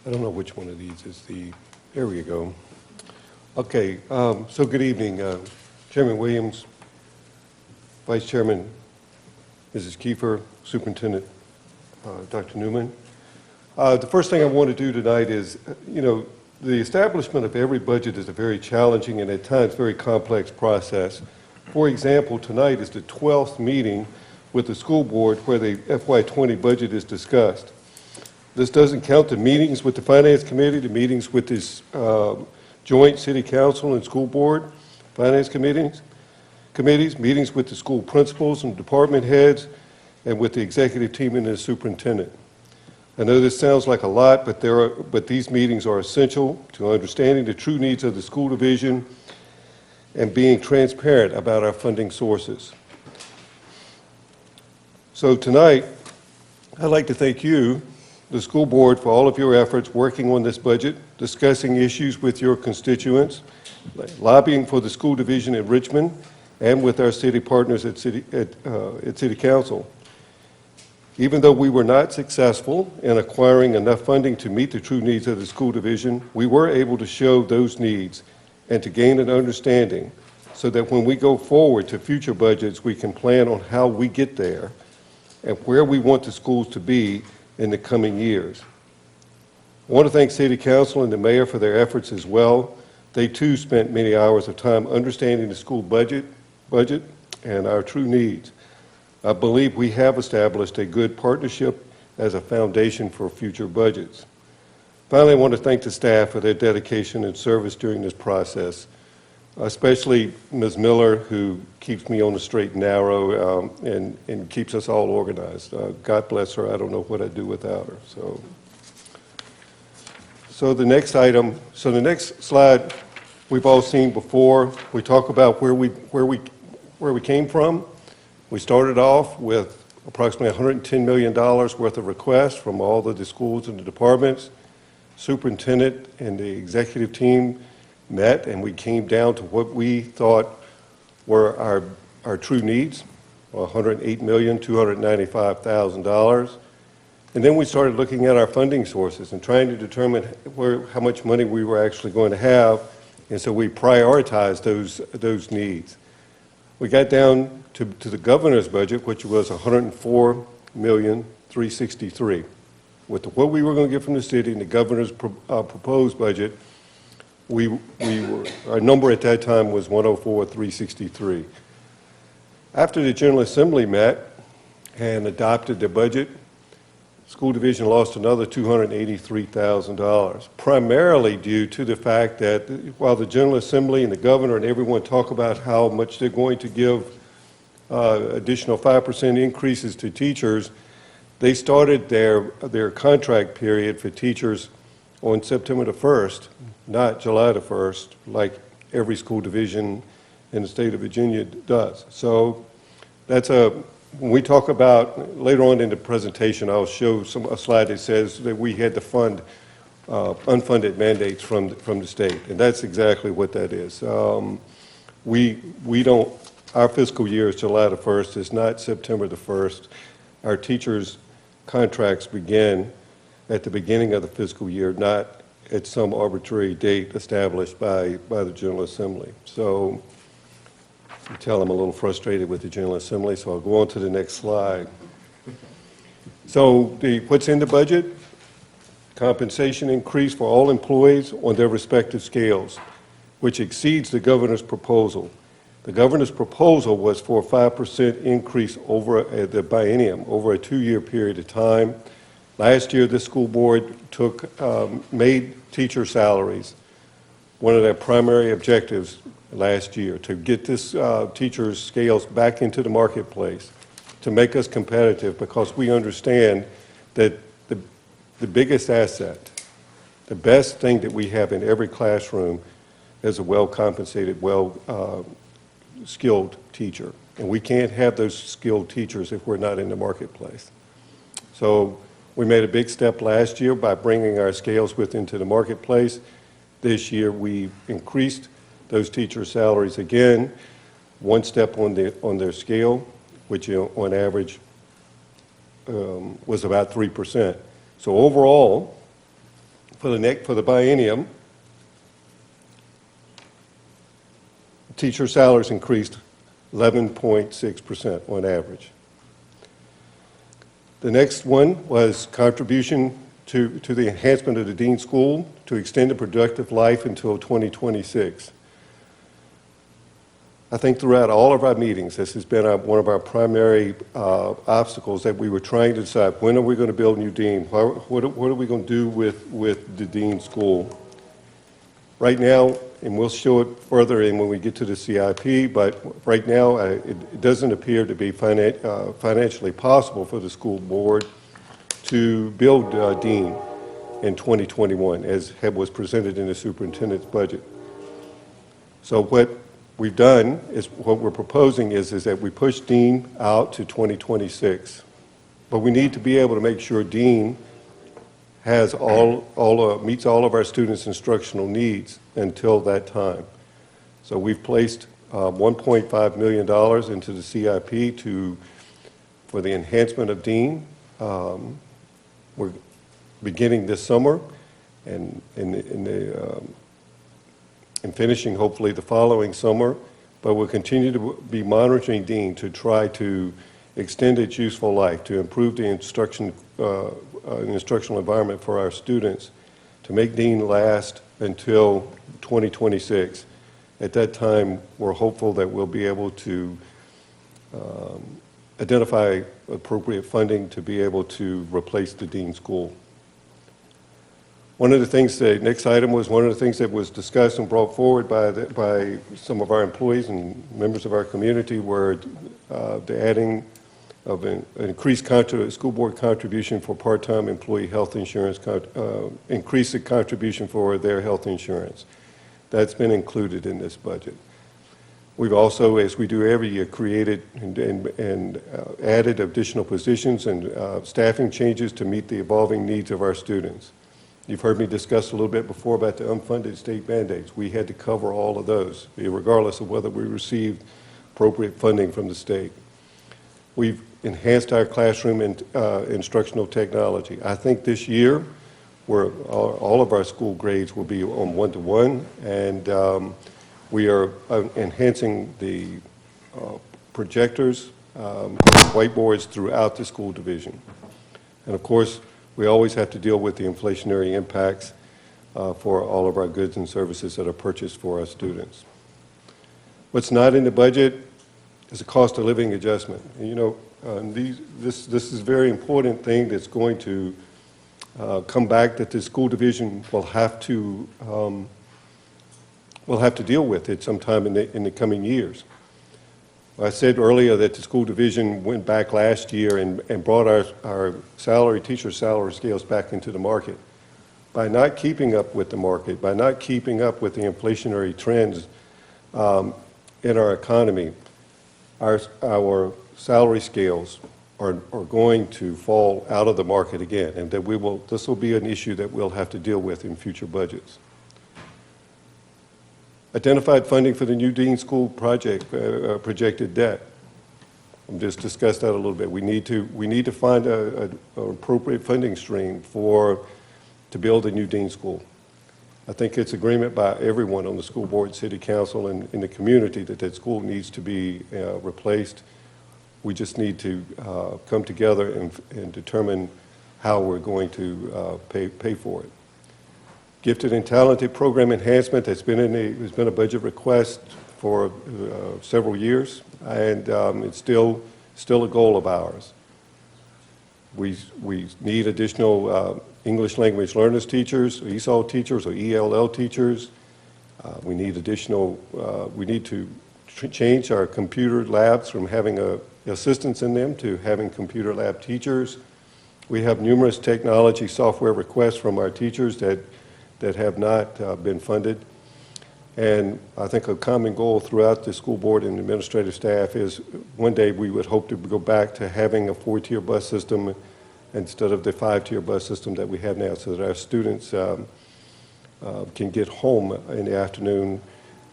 I don't know which one of these is the, there we go. Okay, so good evening, Chairman Williams, Vice Chairman Mrs. Kiefer, Superintendent Dr. Newman. The first thing I want to do tonight is, the establishment of every budget is a very challenging and at times very complex process. For example, tonight is the 12th meeting with the school board where the FY20 budget is discussed. This doesn't count the meetings with the Finance Committee, the meetings with this joint City Council and School Board, Finance committees, meetings with the school principals and department heads, and with the executive team and the superintendent. I know this sounds like a lot, but these meetings are essential to understanding the true needs of the school division and being transparent about our funding sources. So tonight, I'd like to thank you, the school board, for all of your efforts working on this budget, discussing issues with your constituents, lobbying for the school division in Richmond, and with our city partners at City Council. Even though we were not successful in acquiring enough funding to meet the true needs of the school division, we were able to show those needs and to gain an understanding so that when we go forward to future budgets, we can plan on how we get there and where we want the schools to be in the coming years. I want to thank City Council and the Mayor for their efforts as well. They too spent many hours of time understanding the school budget and our true needs. I believe we have established a good partnership as a foundation for future budgets. Finally, I want to thank the staff for their dedication and service during this process, especially Ms. Miller, who keeps me on the straight and narrow and keeps us all organized. God bless her. I don't know what I'd do without her. So the next item, so the next slide we've all seen before. We talk about where we came from. We started off with approximately $110 million worth of requests from all of the schools and the departments. Superintendent and the executive team met, and we came down to what we thought were our true needs, $108,295,000. And then we started looking at our funding sources and trying to determine how much money we were actually going to have, and so we prioritized those needs. We got down to the governor's budget, which was $104,363,000. With what we were going to get from the city and the governor's proposed budget, our number at that time was $104,363,000. After the General Assembly met and adopted the budget, school division lost another $283,000, primarily due to the fact that while the General Assembly and the governor and everyone talk about how much they're going to give additional 5% increases to teachers, they started their contract period for teachers on September the 1st, not July the 1st, like every school division in the state of Virginia does. So that's when we talk about, later on in the presentation, I'll show a slide that says that we had to fund unfunded mandates from the state, and that's exactly what that is. We don't, our fiscal year is July the 1st, it's not September the 1st. Our teachers' contracts begin at the beginning of the fiscal year, not at some arbitrary date established by the General Assembly. So you tell I'm a little frustrated with the General Assembly, so I'll go on to the next slide. So what's in the budget? Compensation increase for all employees on their respective scales, which exceeds the governor's proposal. The governor's proposal was for a 5% increase over the biennium, over a 2-year period of time. Last year, the school board made teacher salaries one of their primary objectives last year, to get this teachers' scales back into the marketplace, to make us competitive, because we understand that the biggest asset, the best thing that we have in every classroom is a well-compensated, skilled teacher. And we can't have those skilled teachers if we're not in the marketplace. So we made a big step last year by bringing our scales into the marketplace. This year we increased those teacher salaries again, one step on their scale, which on average was about 3%. So overall, for the biennium, teacher salaries increased 11.6% on average. The next one was contribution to the enhancement of the Dean School to extend the productive life until 2026. I think throughout all of our meetings, this has been one of our primary obstacles, that we were trying to decide, when are we going to build a new dean? What are we going to do with the Dean School? Right now, and we'll show it further in when we get to the CIP, but right now it doesn't appear to be financially possible for the school board to build a dean in 2021, as was presented in the superintendent's budget. So what we've done is, what we're proposing is that we push dean out to 2026, but we need to be able to make sure dean has meets all of our students' instructional needs until that time. So we've placed $1.5 million into the CIP for the enhancement of dean. We're beginning this summer and finishing hopefully the following summer, but we'll continue to be monitoring dean to try to extend its useful life, to improve the instructional environment for our students, to make dean last until 2026. At that time, we're hopeful that we'll be able to identify appropriate funding to be able to replace the Dean School. One of the things, the next item was one of the things that was discussed and brought forward by some of our employees and members of our community were the adding of an increased school board contribution for part-time employee health insurance, increase the contribution for their health insurance. That's been included in this budget. We've also, as we do every year, created and added additional positions and staffing changes to meet the evolving needs of our students. You've heard me discuss a little bit before about the unfunded state mandates. We had to cover all of those, regardless of whether we received appropriate funding from the state. We've enhanced our classroom and instructional technology. I think this year, all of our school grades will be on one-to-one, and we are enhancing the projectors, whiteboards throughout the school division. And of course, we always have to deal with the inflationary impacts for all of our goods and services that are purchased for our students. What's not in the budget is a cost of living adjustment. And, you know, this is a very important thing that's going to come back, that the school division will have to deal with it sometime in the coming years. I said earlier that the school division went back last year and brought our teacher salary scales back into the market. By not keeping up with the market, by not keeping up with the inflationary trends in our economy, our salary scales are going to fall out of the market again, and that this will be an issue that we'll have to deal with in future budgets. Identified funding for the new Dean School project, projected debt. I'll just discuss that a little bit. We need to find an appropriate funding stream to build a new Dean School. I think it's agreement by everyone on the school board, city council, and in the community that school needs to be replaced. We just need to come together and determine how we're going to pay for it. Gifted and talented program enhancement has been a budget request for several years, and it's still a goal of ours. We need additional English language learners teachers, ESOL teachers, or ELL teachers. We need to change our computer labs from having assistants in them to having computer lab teachers. We have numerous technology software requests from our teachers that have not been funded. And I think a common goal throughout the school board and administrative staff is one day we would hope to go back to having a 4-tier bus system instead of the 5-tier bus system that we have now, so that our students can get home in the afternoon.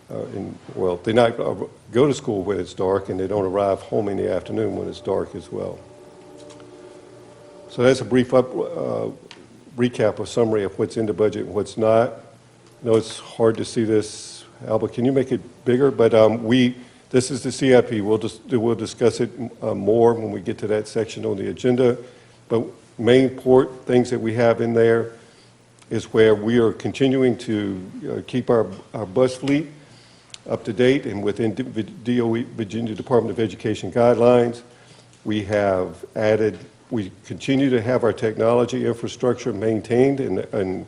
They not go to school when it's dark, and they don't arrive home in the afternoon when it's dark as well. So that's a brief recap or summary of what's in the budget and what's not. I know it's hard to see this. Alba, can you make it bigger? But this is the CIP. We'll discuss it more when we get to that section on the agenda. But main important things that we have in there is where we are continuing to keep our bus fleet up to date and within DOE, Virginia Department of Education guidelines. We continue to have our technology infrastructure maintained and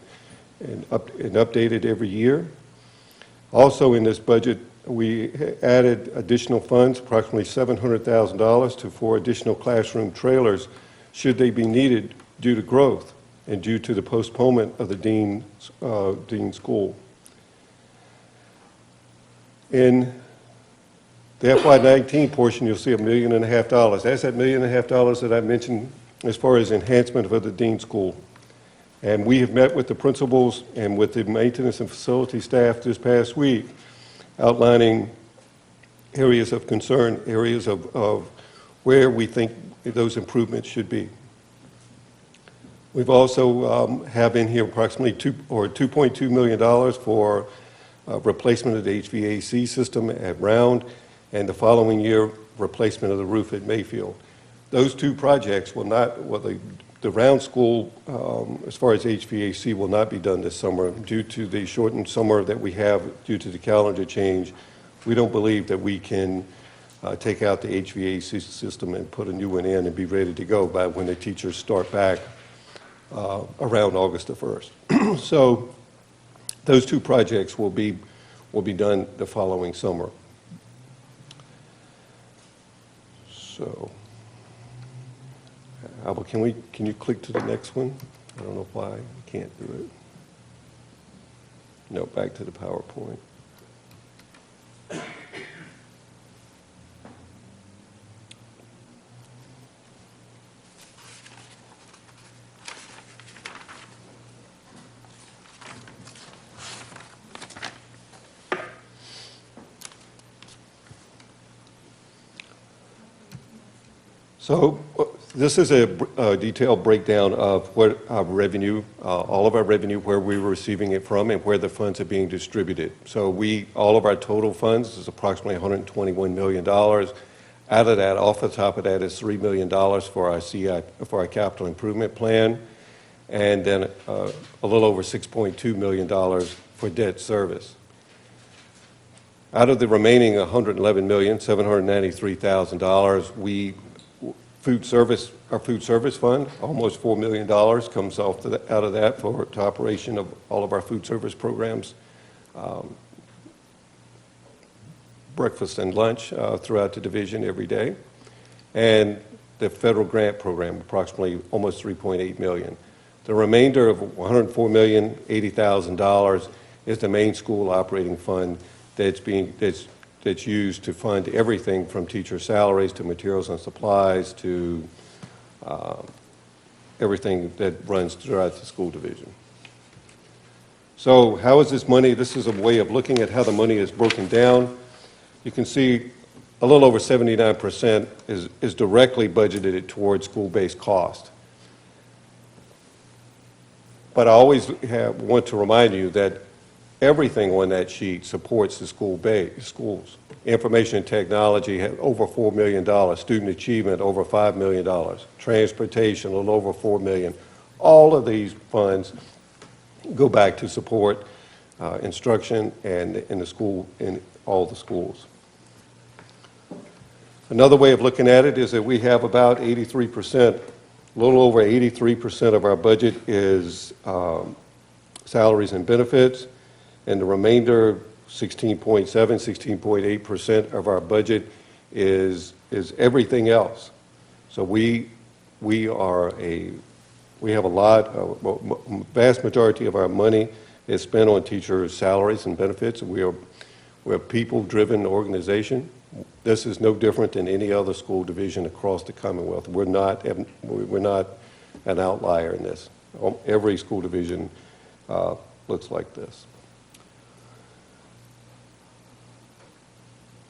updated every year. Also in this budget, we added additional funds, approximately $700,000 for additional classroom trailers should they be needed due to growth and due to the postponement of the Dean School. In the FY19 portion, you'll see $1.5 million. That's that $1.5 million that I mentioned as far as enhancement of the Dean School. And we have met with the principals and with the maintenance and facility staff this past week, outlining areas of concern, areas of where we think those improvements should be. We've also have in here approximately $2.2 million for replacement of the HVAC system at Round, and the following year, replacement of the roof at Mayfield. Those two projects will not, the Round School, as far as HVAC, will not be done this summer due to the shortened summer that we have due to the calendar change. We don't believe that we can take out the HVAC system and put a new one in and be ready to go by when the teachers start back around August the 1st. So those two projects will be done the following summer. So, Albert, can you click to the next one? I don't know why I can't do it. No, back to the PowerPoint. So this is a detailed breakdown of what our revenue, all of our revenue, where we were receiving it from and where the funds are being distributed. So all of our total funds is approximately $121 million. Out of that, off the top of that is $3 million for our capital improvement plan, and then a little over $6.2 million for debt service. Out of the remaining $111,793,000, our food service fund, almost $4 million comes out of that for operation of all of our food service programs, breakfast and lunch throughout the division every day, and the federal grant program, approximately almost $3.8 million. The remainder of $104,080,000 is the main school operating fund that's used to fund everything from teacher salaries to materials and supplies to everything that runs throughout the school division. So how is this money? This is a way of looking at how the money is broken down. You can see a little over 79% is directly budgeted towards school-based cost. But I always want to remind you that everything on that sheet supports the schools. Information and technology had over $4 million. Student achievement, over $5 million. Transportation, a little over $4 million. All of these funds go back to support instruction and in the school, in all the schools. Another way of looking at it is that we have about 83%, a little over 83% of our budget is salaries and benefits, and the remainder, 16.8% of our budget is everything else. So we have a vast majority of our money is spent on teachers' salaries and benefits. We're a people-driven organization. This is no different than any other school division across the Commonwealth. We're not an outlier in this. Every school division looks like this.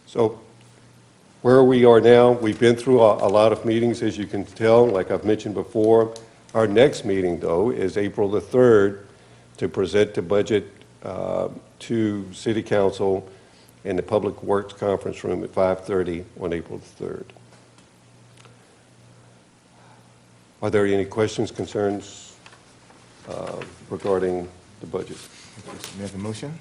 So where we are now, we've been through a lot of meetings, as you can tell, like I've mentioned before. Our next meeting, though, is April the 3rd to present the budget to City Council in the Public Works Conference Room at 5:30 on April the 3rd. Are there any questions, concerns regarding the budget? May I have a motion?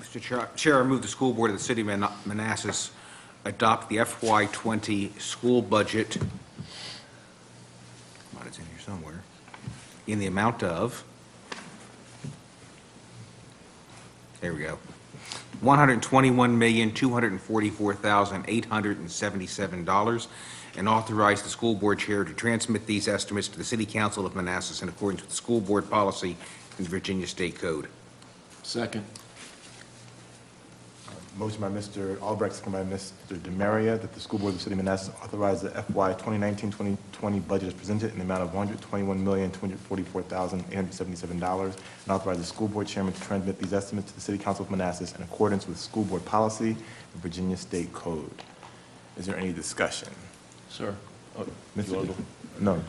Mr. Chair, I move the school board of the city of Manassas adopt the FY20 school budget, it's in here somewhere, in the amount of, there we go, $121,244,877, and authorize the school board chair to transmit these estimates to the City Council of Manassas in accordance with the school board policy and the Virginia State Code. Second. Motion by Mr. Albright, second by Mr. DeMaria, that the school board of the city of Manassas authorize the FY 2019-2020 budget as presented in the amount of $121,244,877, and authorize the school board chairman to transmit these estimates to the City Council of Manassas in accordance with school board policy and Virginia State Code. Is there any discussion? Sir. Mr. No.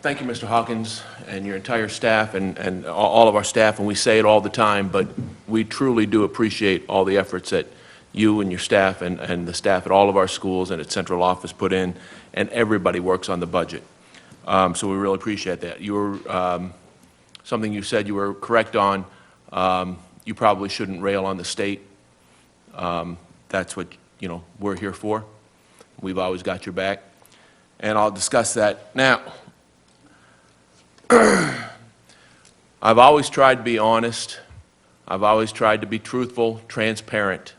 Thank you, Mr. Hawkins, and your entire staff, and all of our staff, and we say it all the time, but we truly do appreciate all the efforts that you and your staff and the staff at all of our schools and at central office put in, and everybody works on the budget. So we really appreciate that. You were, something you said you were correct on, you probably shouldn't rail on the state. That's what, we're here for. We've always got your back, and I'll discuss that now. I've always tried to be honest. I've always tried to be truthful, transparent.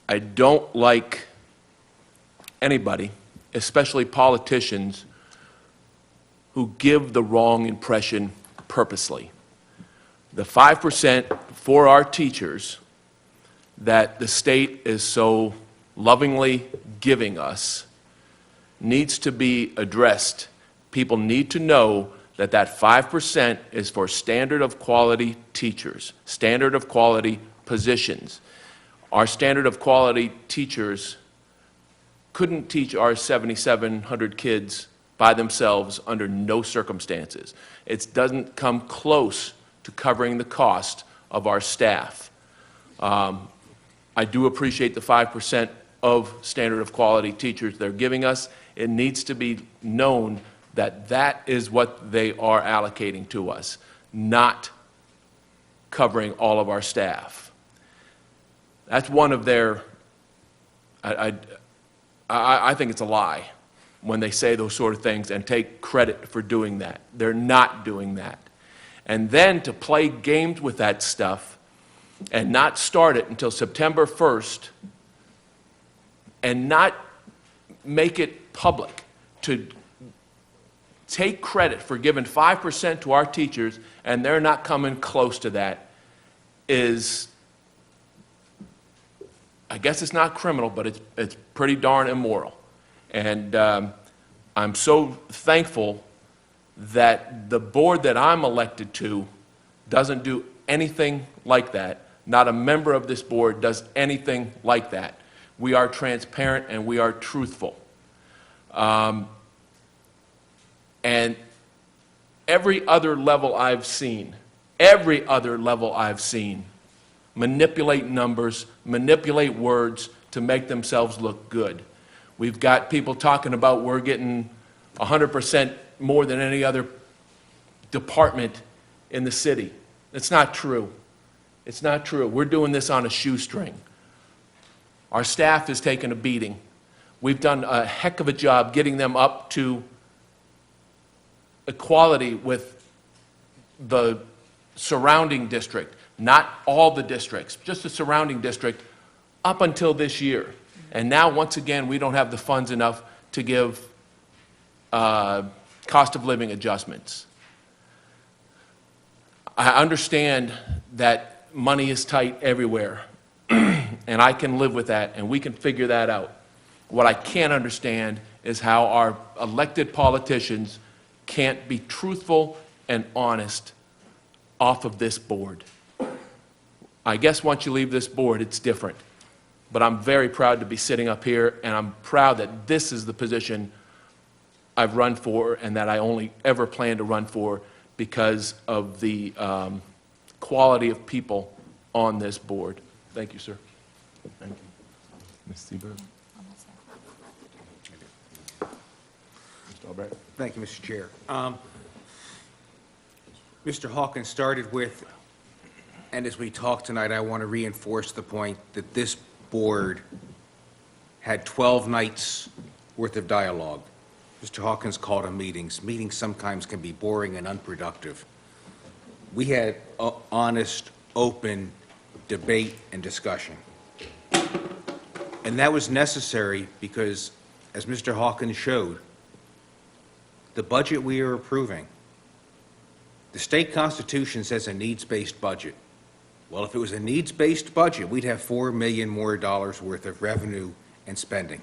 I don't like anybody, especially politicians, who give the wrong impression purposely. The 5% for our teachers that the state is so lovingly giving us needs to be addressed. People need to know that that 5% is for standard of quality teachers, standard of quality positions. Our standard of quality teachers couldn't teach our 7,700 kids by themselves under no circumstances. It doesn't come close to covering the cost of our staff. I do appreciate the 5% of standard of quality teachers they're giving us. It needs to be known that that is what they are allocating to us, not covering all of our staff. That's one of their, I think it's a lie when they say those sort of things and take credit for doing that. They're not doing that. And then to play games with that stuff and not start it until September 1st and not make it public, to take credit for giving 5% to our teachers and they're not coming close to that is, I guess it's not criminal, but it's pretty darn immoral. And I'm so thankful that the board that I'm elected to doesn't do anything like that. Not a member of this board does anything like that. We are transparent and we are truthful. And every other level I've seen, manipulate numbers, manipulate words to make themselves look good. We've got people talking about we're getting 100% more than any other department in the city. It's not true. It's not true. We're doing this on a shoestring. Our staff is taking a beating. We've done a heck of a job getting them up to equality with the surrounding district, not all the districts, just the surrounding district, up until this year. And now, once again, we don't have the funds enough to give cost of living adjustments. I understand that money is tight everywhere, and I can live with that, and we can figure that out. What I can't understand is how our elected politicians can't be truthful and honest off of this board. I guess once you leave this board, it's different. But I'm very proud to be sitting up here, and I'm proud that this is the position I've run for and that I only ever plan to run for because of the quality of people on this board. Thank you, sir. Thank you. Ms. Seberg. Mr. Albright. Thank you, Mr. Chair. Mr. Hawkins started with, and as we talk tonight, I want to reinforce the point that this board had 12 nights worth of dialogue. Mr. Hawkins called them meetings. Meetings sometimes can be boring and unproductive. We had honest, open debate and discussion. And that was necessary because, as Mr. Hawkins showed, the budget we are approving, the state constitution says a needs-based budget. Well, if it was a needs-based budget, we'd have $4 million more worth of revenue and spending.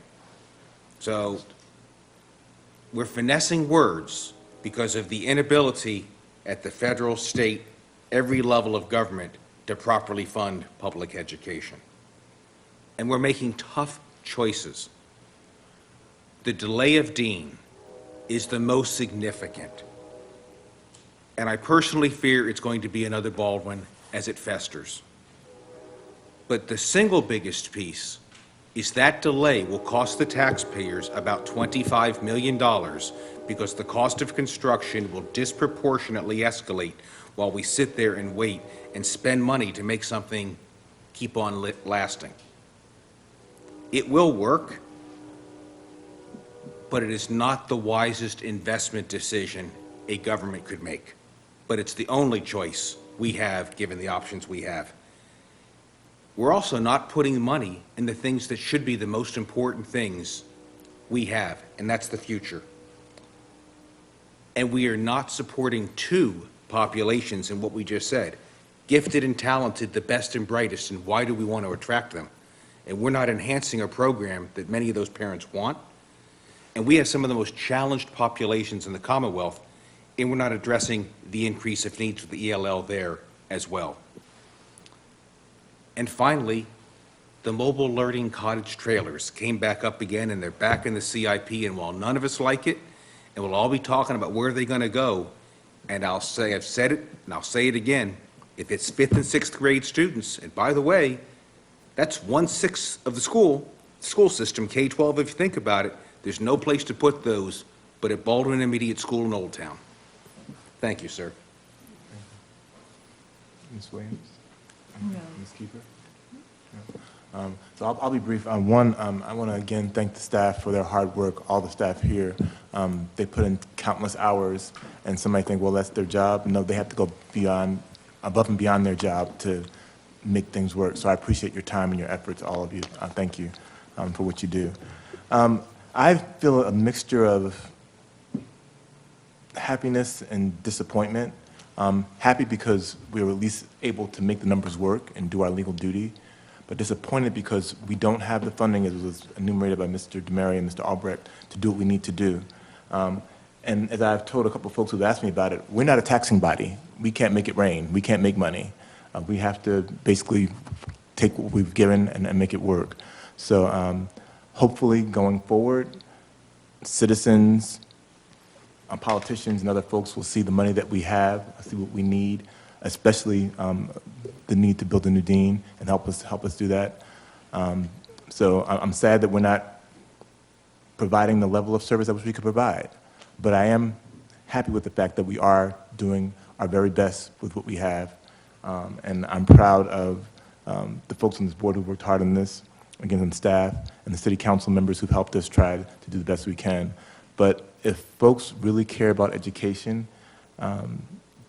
So we're finessing words because of the inability at the federal, state, every level of government to properly fund public education. And we're making tough choices. The delay of Dean is the most significant. And I personally fear it's going to be another Baldwin as it festers. But the single biggest piece is that delay will cost the taxpayers about $25 million because the cost of construction will disproportionately escalate while we sit there and wait and spend money to make something keep on lasting. It will work, but it is not the wisest investment decision a government could make. But it's the only choice we have given the options we have. We're also not putting money in the things that should be the most important things we have, and that's the future. And we are not supporting two populations in what we just said. Gifted and talented, the best and brightest, and why do we want to attract them? And we're not enhancing a program that many of those parents want. And we have some of the most challenged populations in the Commonwealth, and we're not addressing the increase of needs with the ELL there as well. And finally, the mobile learning cottage trailers came back up again, and they're back in the CIP, and while none of us like it, and we'll all be talking about where they're going to go, and I've said it, and I'll say it again, if it's 5th and 6th grade students, and by the way, that's 1/6 of the school system, K-12, if you think about it, there's no place to put those but at Baldwin Intermediate School in Old Town. Thank you, sir. Ms. Williams? No. Ms. Keeper? No. So I'll be brief. One, I want to again thank the staff for their hard work, all the staff here. They put in countless hours, and some might think, well, that's their job. No, they have to go above and beyond their job to make things work. So I appreciate your time and your efforts, all of you. Thank you for what you do. I feel a mixture of happiness and disappointment. Happy because we were at least able to make the numbers work and do our legal duty, but disappointed because we don't have the funding, as was enumerated by Mr. DeMaria and Mr. Albright, to do what we need to do. And as I've told a couple of folks who've asked me about it, we're not a taxing body. We can't make it rain. We can't make money. We have to basically take what we've given and make it work. So hopefully going forward, citizens, politicians and other folks will see the money that we have, see what we need, especially the need to build a new dean and help us do that. So I'm sad that we're not providing the level of service that we could provide, but I am happy with the fact that we are doing our very best with what we have, and I'm proud of the folks on this board who worked hard on this, again, on staff, and the city council members who've helped us try to do the best we can. But if folks really care about education,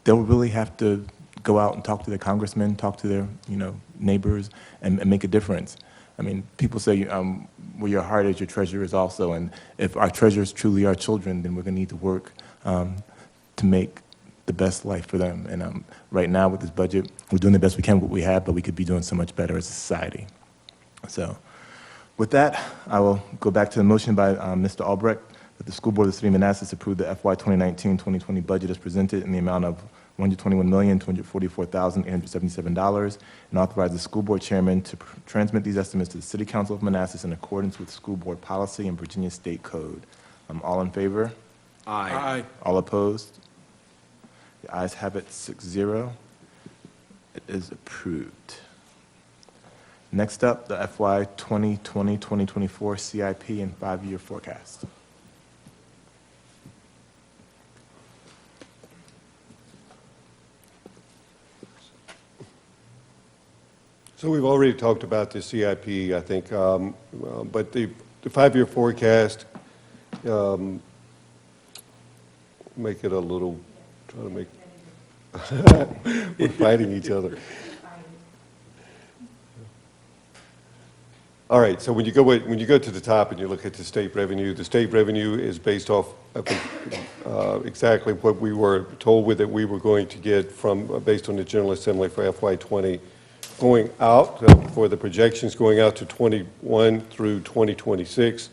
they'll really have to go out and talk to their congressmen, talk to their neighbors, and make a difference. I mean, people say, where your heart is, your treasure is also. And if our treasures truly are children, then we're going to need to work to make the best life for them. And right now with this budget, we're doing the best we can with what we have, but we could be doing so much better as a society. So with that, I will go back to the motion by Mr. Albright that the school board of the city of Manassas approve the FY 2019-2020 budget as presented in the amount of $121,244,877 and authorize the school board chairman to transmit these estimates to the City Council of Manassas in accordance with school board policy and Virginia State Code. All in favor? Aye. Aye. All opposed? The ayes have it, 6-0. It is approved. Next up, the FY 2020-2024 CIP and 5-year forecast. So we've already talked about the CIP, I think, but the 5-year forecast, make it a little, try to make, we're fighting each other. All right, so when you go to the top and you look at the state revenue is based off of exactly what we were told that we were going to get from, based on the General Assembly for FY 20. Going out, for the projections going out to 21 through 2026,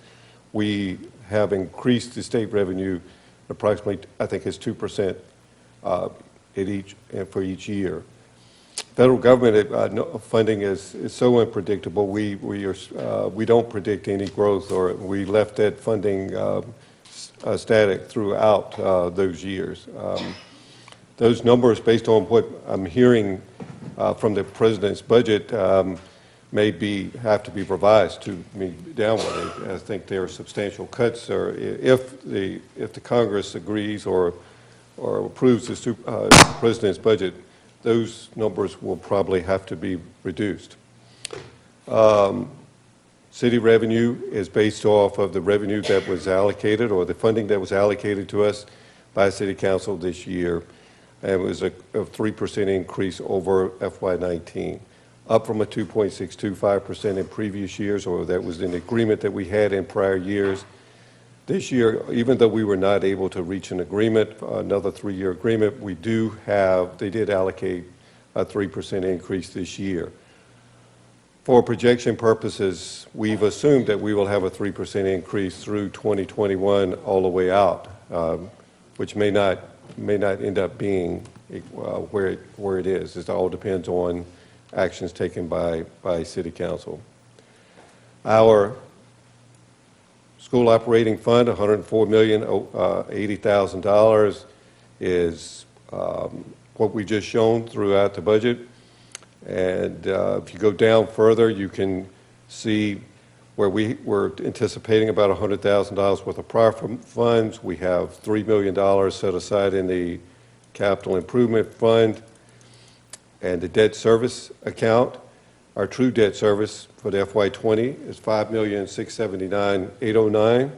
we have increased the state revenue approximately, I think it's 2% for each year. Federal government funding is so unpredictable. We don't predict any growth, or we left that funding static throughout those years. Those numbers, based on what I'm hearing from the president's budget, may have to be revised to meet downward. I think there are substantial cuts, or if the Congress agrees or approves the president's budget, those numbers will probably have to be reduced. City revenue is based off of the revenue that was allocated, or the funding that was allocated to us by City Council this year. And it was a 3% increase over FY19, up from a 2.625% in previous years, or that was an agreement that we had in prior years. This year, even though we were not able to reach an agreement, another 3-year agreement, they did allocate a 3% increase this year. For projection purposes, we've assumed that we will have a 3% increase through 2021 all the way out, which may not end up being where it is. It all depends on actions taken by City Council. Our school operating fund, $104,080,000, is what we just shown throughout the budget. And if you go down further, you can see where we were anticipating about $100,000 worth of prior funds. We have $3 million set aside in the capital improvement fund and the debt service account. Our true debt service for the FY20 is $5,679,809,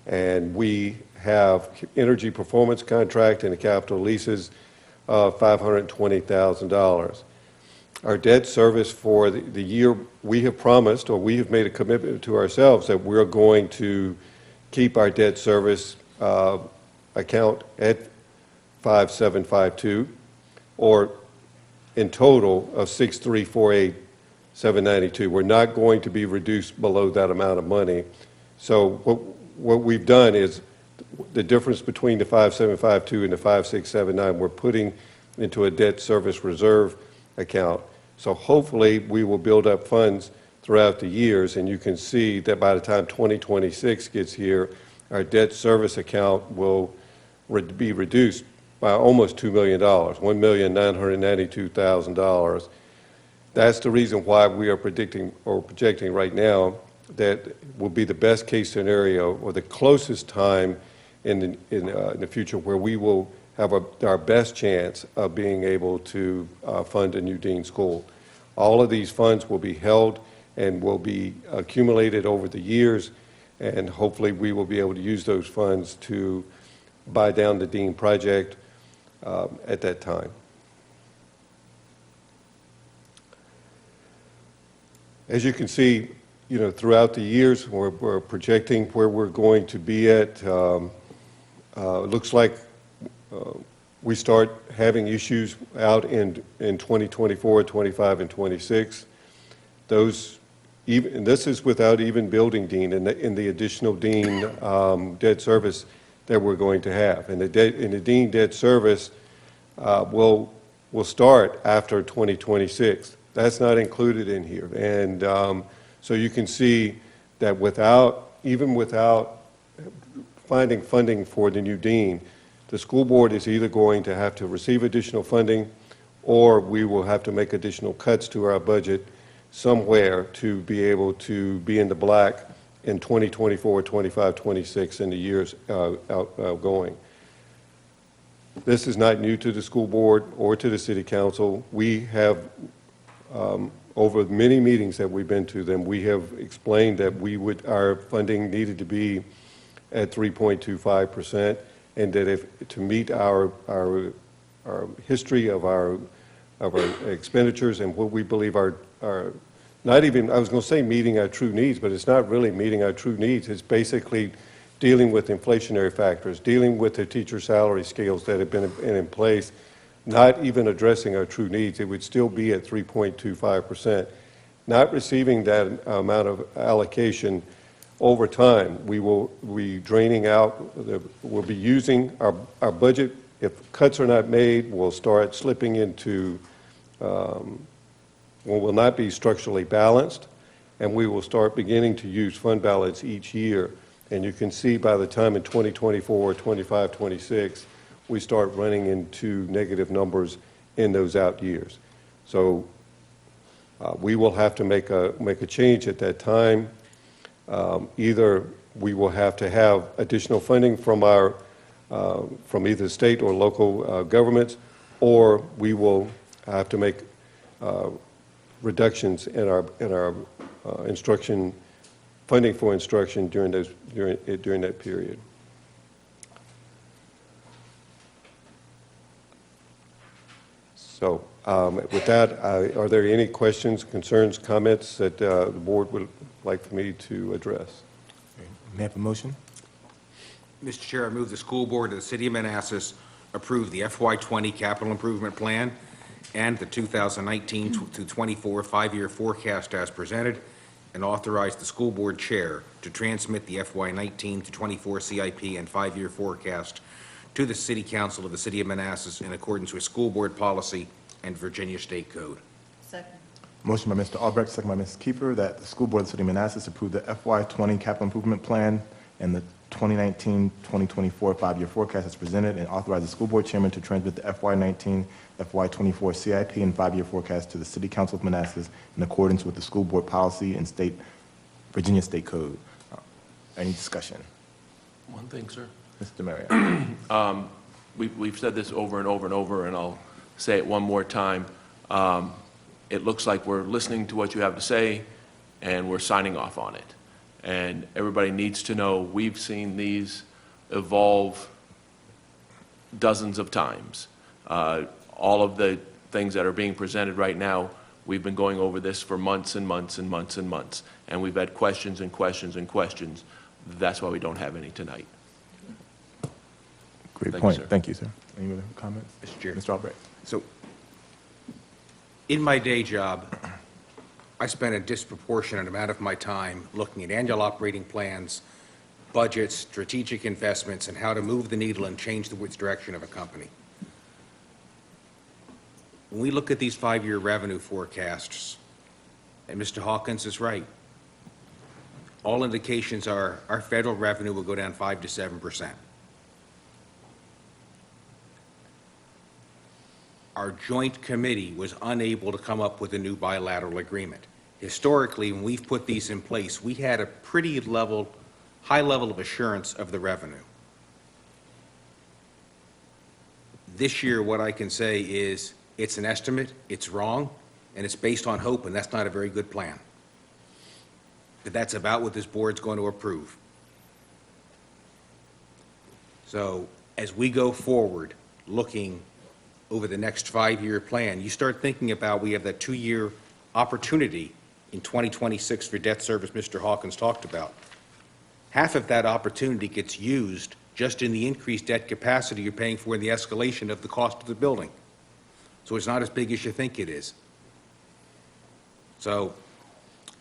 and we have energy performance contract and the capital leases of $520,000. Our debt service for the year, we have promised, or we have made a commitment to ourselves that we're going to keep our debt service account at 5752, or in total of 6348792. We're not going to be reduced below that amount of money. So what we've done is the difference between the 5752 and the 5679, we're putting into a debt service reserve account. So hopefully we will build up funds throughout the years, and you can see that by the time 2026 gets here, our debt service account will be reduced by almost $2 million, $1,992,000. That's the reason why we are predicting or projecting right now that will be the best case scenario, or the closest time in the future where we will have our best chance of being able to fund a new dean school. All of these funds will be held and will be accumulated over the years, and hopefully we will be able to use those funds to buy down the dean project at that time. As you can see, throughout the years, we're projecting where we're going to be at. It looks like we start having issues out in 2024, 25, and 26. And this is without even building dean and the additional dean debt service that we're going to have. And the dean debt service will start after 2026. That's not included in here. And so you can see that even without finding funding for the new dean, the school board is either going to have to receive additional funding, or we will have to make additional cuts to our budget somewhere to be able to be in the black in 2024, 25, 26, and the years outgoing. This is not new to the school board or to the city council. We have, over many meetings that we've been to them, we have explained that our funding needed to be at 3.25%. And that to meet our history of our expenditures and what we believe are not even, I was going to say meeting our true needs, but it's not really meeting our true needs. It's basically dealing with inflationary factors, dealing with the teacher salary scales that have been in place, not even addressing our true needs. It would still be at 3.25%. Not receiving that amount of allocation over time, we will be draining out, we'll be using our budget. If cuts are not made, we'll start slipping into, will not be structurally balanced, and we will start beginning to use fund balance each year. And you can see by the time in 2024, 25, 26, we start running into negative numbers in those out years. So we will have to make a change at that time. Either we will have to have additional funding from either state or local governments, or we will have to make reductions in our instruction funding for instruction during that period. So with that, are there any questions, concerns, comments that the board would like for me to address? May I have a motion? Mr. Chair, I move the school board of the city of Manassas approve the FY20 capital improvement plan and the 2019 to 24 five-year forecast as presented, and authorize the school board chair to transmit the FY19 to 24 CIP and five-year forecast to the city council of the city of Manassas in accordance with school board policy and Virginia State Code. Second. Motion by Mr. Albright, second by Ms. Kiefer, that the School Board of the City of Manassas approve the FY20 capital improvement plan and the 2019-2024 five-year forecast as presented, and authorize the school board chairman to transmit the FY19, FY24 CIP and five-year forecast to the City Council of Manassas in accordance with the school board policy and Virginia State Code. Any discussion? One thing, sir. Mr. Maria. We've said this over and over and over, and I'll say it one more time. It looks like we're listening to what you have to say, and we're signing off on it. And everybody needs to know we've seen these evolve dozens of times. All of the things that are being presented right now, we've been going over this for months and months and months and months, and we've had questions and questions and questions. That's why we don't have any tonight. Great Thank point. you, sir. Thank you, sir. Any other comments? Mr. Chair. Mr. Albright. So, in my day job, I spend a disproportionate amount of my time looking at annual operating plans, budgets, strategic investments, and how to move the needle and change the direction of a company. When we look at these five-year revenue forecasts, and Mr. Hawkins is right, all indications are our federal revenue will go down 5 to 7%. Our joint committee was unable to come up with a new bilateral agreement. Historically, when we've put these in place, we had a pretty high level of assurance of the revenue. This year, what I can say is it's an estimate, it's wrong, and it's based on hope, and that's not a very good plan. But that's about what this board's going to approve. So as we go forward, looking over the next five-year plan, you start thinking about we have that 2-year opportunity in 2026 for debt service Mr. Hawkins talked about. Half of that opportunity gets used just in the increased debt capacity you're paying for in the escalation of the cost of the building. So it's not as big as you think it is. So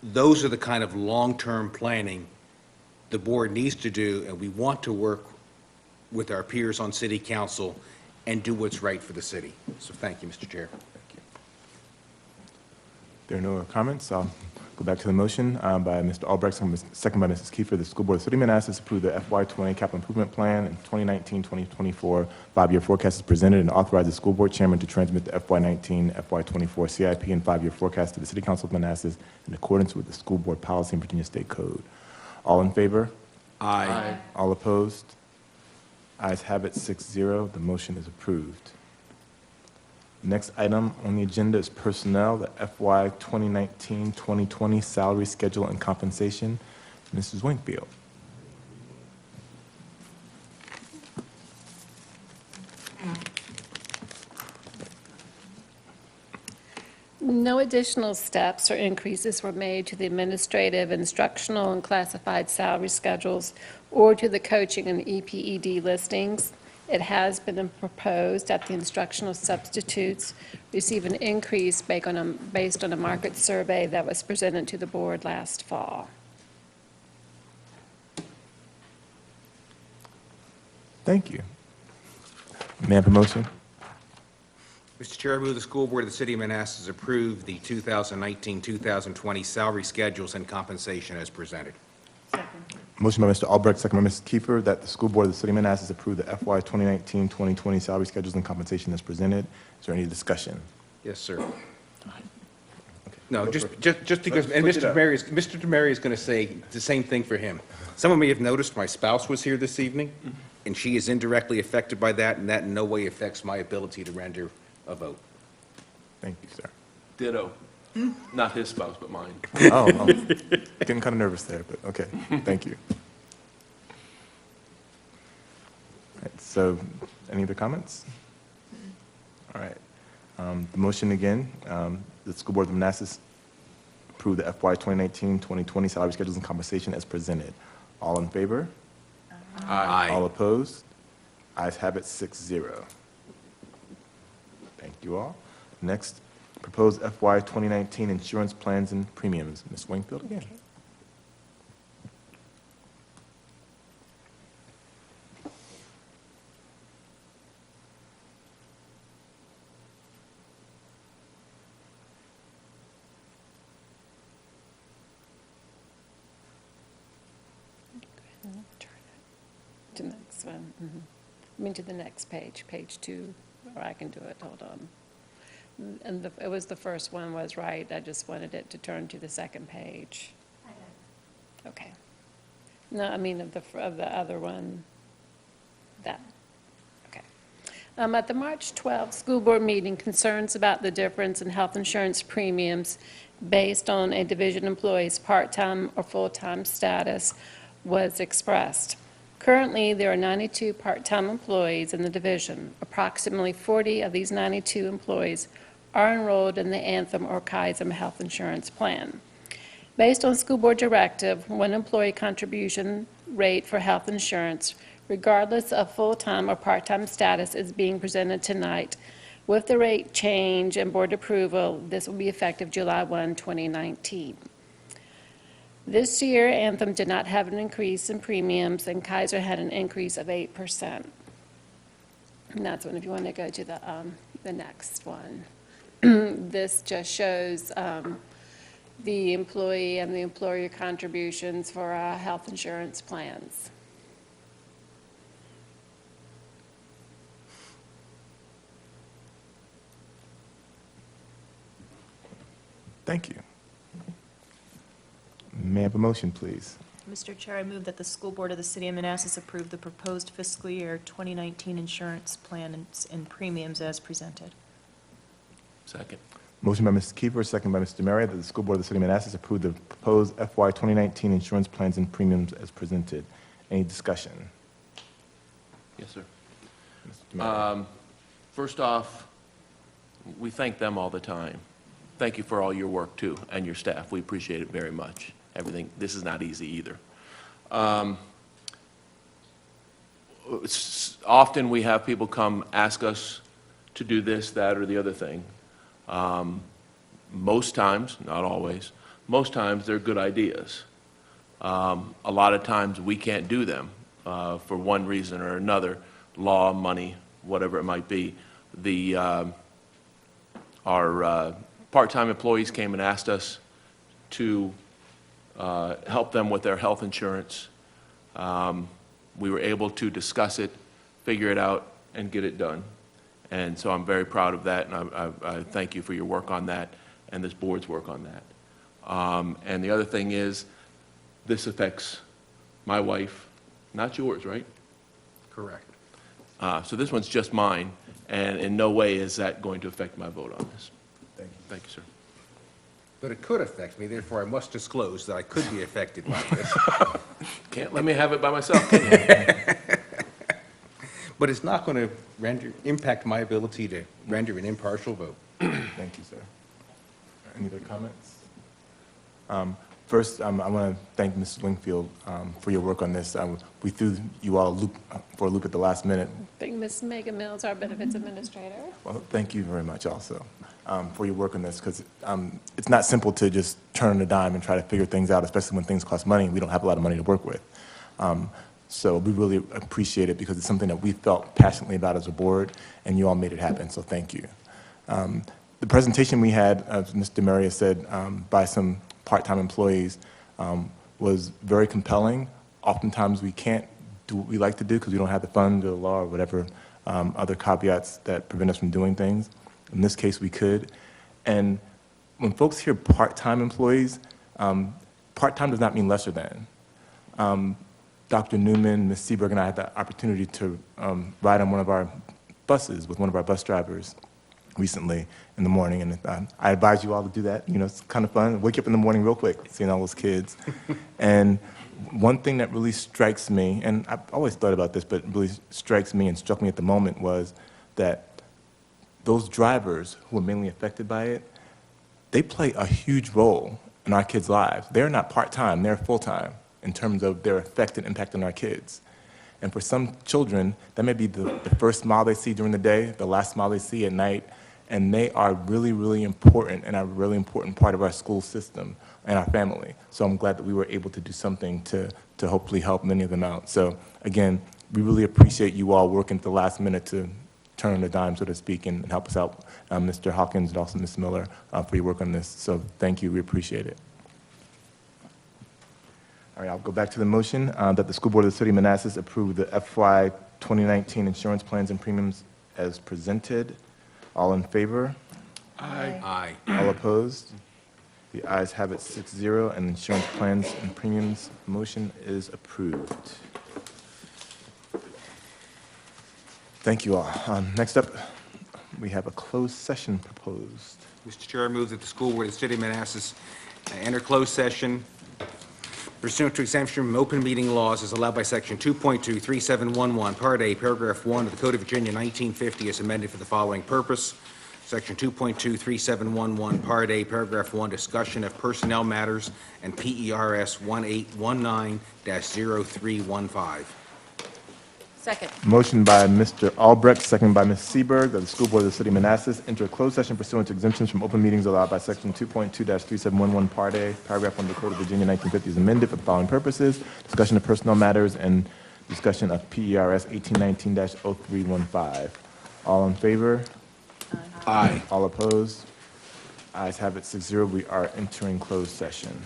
those are the kind of long-term planning the board needs to do, and we want to work with our peers on city council and do what's right for the city. So thank you, Mr. Chair. Thank you. There are no comments. I'll go back to the motion by Mr. Albright, second by Mrs. Kiefer. The School Board of the City of Manassas approve the FY20 capital improvement plan and 2019-2024 five-year forecast is presented, and authorize the school board chairman to transmit the FY19, FY24 CIP and five-year forecast to the City Council of Manassas in accordance with the school board policy and Virginia State Code. All in favor? Aye. All opposed? Ayes have it, 6-0. The motion is approved. Next item on the agenda is personnel, the FY 2019-2020 salary schedule and compensation. Mrs. Wingfield. No additional steps or increases were made to the administrative, instructional, and classified salary schedules or to the coaching and EPED listings. It has been proposed that the instructional substitutes receive an increase based on a market survey that was presented to the board last fall. Thank you. May I have a motion? Mr. Chair, I move the school board of the City of Manassas approve the 2019-2020 salary schedules and compensation as presented. Motion by Mr. Albright, second by Mrs. Kiefer, that the School Board of the City of Manassas approve the FY 2019-2020 salary schedules and compensation as presented. Is there any discussion? Yes, sir. No, just because, and Mr. DeMary is going to say the same thing for him. Someone may have noticed my spouse was here this evening, and she is indirectly affected by that, and that in no way affects my ability to render a vote. Thank you, sir. Ditto. Not his spouse, but mine. Oh, getting kind of nervous there, but okay. Thank you. All right, so, any other comments? All right. The motion again, the School Board of Manassas approve the FY 2019-2020 salary schedules and compensation as presented. All in favor? Aye. All opposed? Ayes have it, 6-0. Thank you all. Next, proposed FY 2019 insurance plans and premiums. Ms. Wingfield again. one. I mean, to the next page, page 2, or I can do it, hold on. And it was the first one was right, I just wanted it to turn to the second page. Okay. No, I mean, of the other one, that. Okay. At the March 12th school board meeting, concerns about the difference in health insurance premiums based on a division employee's part-time or full-time status was expressed. Currently, there are 92 part-time employees in the division. Approximately 40 of these 92 employees are enrolled in the Anthem or Kaiser health insurance plan. Based on school board directive, one employee contribution rate for health insurance, regardless of full-time or part-time status, is being presented tonight. With the rate change and board approval, this will be effective July 1, 2019. This year, Anthem did not have an increase in premiums, and Kaiser had an increase of 8%. And that's one, if you want to go to the next one. This just shows the employee and the employer contributions for health insurance plans. Thank you. May I have a motion, please? Mr. Chair, I move that the School Board of the City of Manassas approve the proposed fiscal year 2019 insurance plan and premiums as presented. Second. Motion by Mrs. Kiefer, second by Mr. Demaria, that the School Board of the City of Manassas approve the proposed FY 2019 insurance plans and premiums as presented. Any discussion? Yes, sir. Mr. Demaria. First off, we thank them all the time. Thank you for all your work, too, and your staff. We appreciate it very much. Everything, this is not easy either. Often we have people come ask us to do this, that, or the other thing. Most times, not always, most times they're good ideas. A lot of times we can't do them for one reason or another, law, money, whatever it might be. Our part-time employees came and asked us to help them with their health insurance. We were able to discuss it, figure it out, and get it done. And so I'm very proud of that, and I thank you for your work on that and this board's work on that. And the other thing is, this affects my wife, not yours, right? Correct. So this one's just mine, and in no way is that going to affect my vote on this. Thank you. Thank you, sir. But it could affect me, therefore I must disclose that I could be affected by this. Can't let me have it by myself, can you? But it's not going to impact my ability to render an impartial vote. Thank you, sir. Any other comments? First, I want to thank Mrs. Wingfield for your work on this. We threw you all for a loop at the last minute. I think Ms. Megan Mills, our benefits administrator. Well, thank you very much also for your work on this, because it's not simple to just turn a dime and try to figure things out, especially when things cost money and we don't have a lot of money to work with. So we really appreciate it because it's something that we felt passionately about as a board, and you all made it happen, so thank you. The presentation we had, as Ms. Demaria said, by some part-time employees was very compelling. Oftentimes we can't do what we like to do because we don't have the funds or the law or whatever other caveats that prevent us from doing things. In this case, we could. And when folks hear part-time employees, part-time does not mean lesser than. Dr. Newman, Ms. Seberg, and I had the opportunity to ride on one of our buses with one of our bus drivers recently in the morning, and I advise you all to do that. You know, it's kind of fun. Wake up in the morning real quick, seeing all those kids. And one thing that really strikes me, and I've always thought about this, but really strikes me and struck me at the moment, was that those drivers who are mainly affected by it, they play a huge role in our kids' lives. They're not part-time, they're full-time in terms of their effect and impact on our kids. And for some children, that may be the first smile they see during the day, the last smile they see at night, and they are really, really important and are a really important part of our school system and our family. So I'm glad that we were able to do something to hopefully help many of them out. So again, we really appreciate you all working at the last minute to turn on the dime, so to speak, and help us out, Mr. Hawkins and also Ms. Miller, for your work on this. So thank you, we appreciate it. All right, I'll go back to the motion that the School Board of the City of Manassas approve the FY 2019 insurance plans and premiums as presented. All in favor? Aye. All opposed? The ayes have it 6-0, and insurance plans and premiums motion is approved. Thank you all. Next up, we have a closed session proposed. Mr. Chair, I move that the School Board of the City of Manassas enter closed session pursuant to exemption from open meeting laws as allowed by Section 2.23711, Part A, Paragraph 1 of the Code of Virginia 1950 as amended for the following purpose. Section 2.23711, Part A, Paragraph 1, discussion of personnel matters and PERS 1819-0315. Second. Motion by Mr. Albright, second by Ms. Seberg, that the School Board of the City of Manassas enter a closed session pursuant to exemptions from open meetings allowed by Section 2.2-3711, Part A, Paragraph 1 of the Code of Virginia 1950 is amended for the following purposes: discussion of personnel matters and discussion of PERS 1819-0315. All in favor? Aye. All opposed? Ayes have it 6-0. We are entering closed session.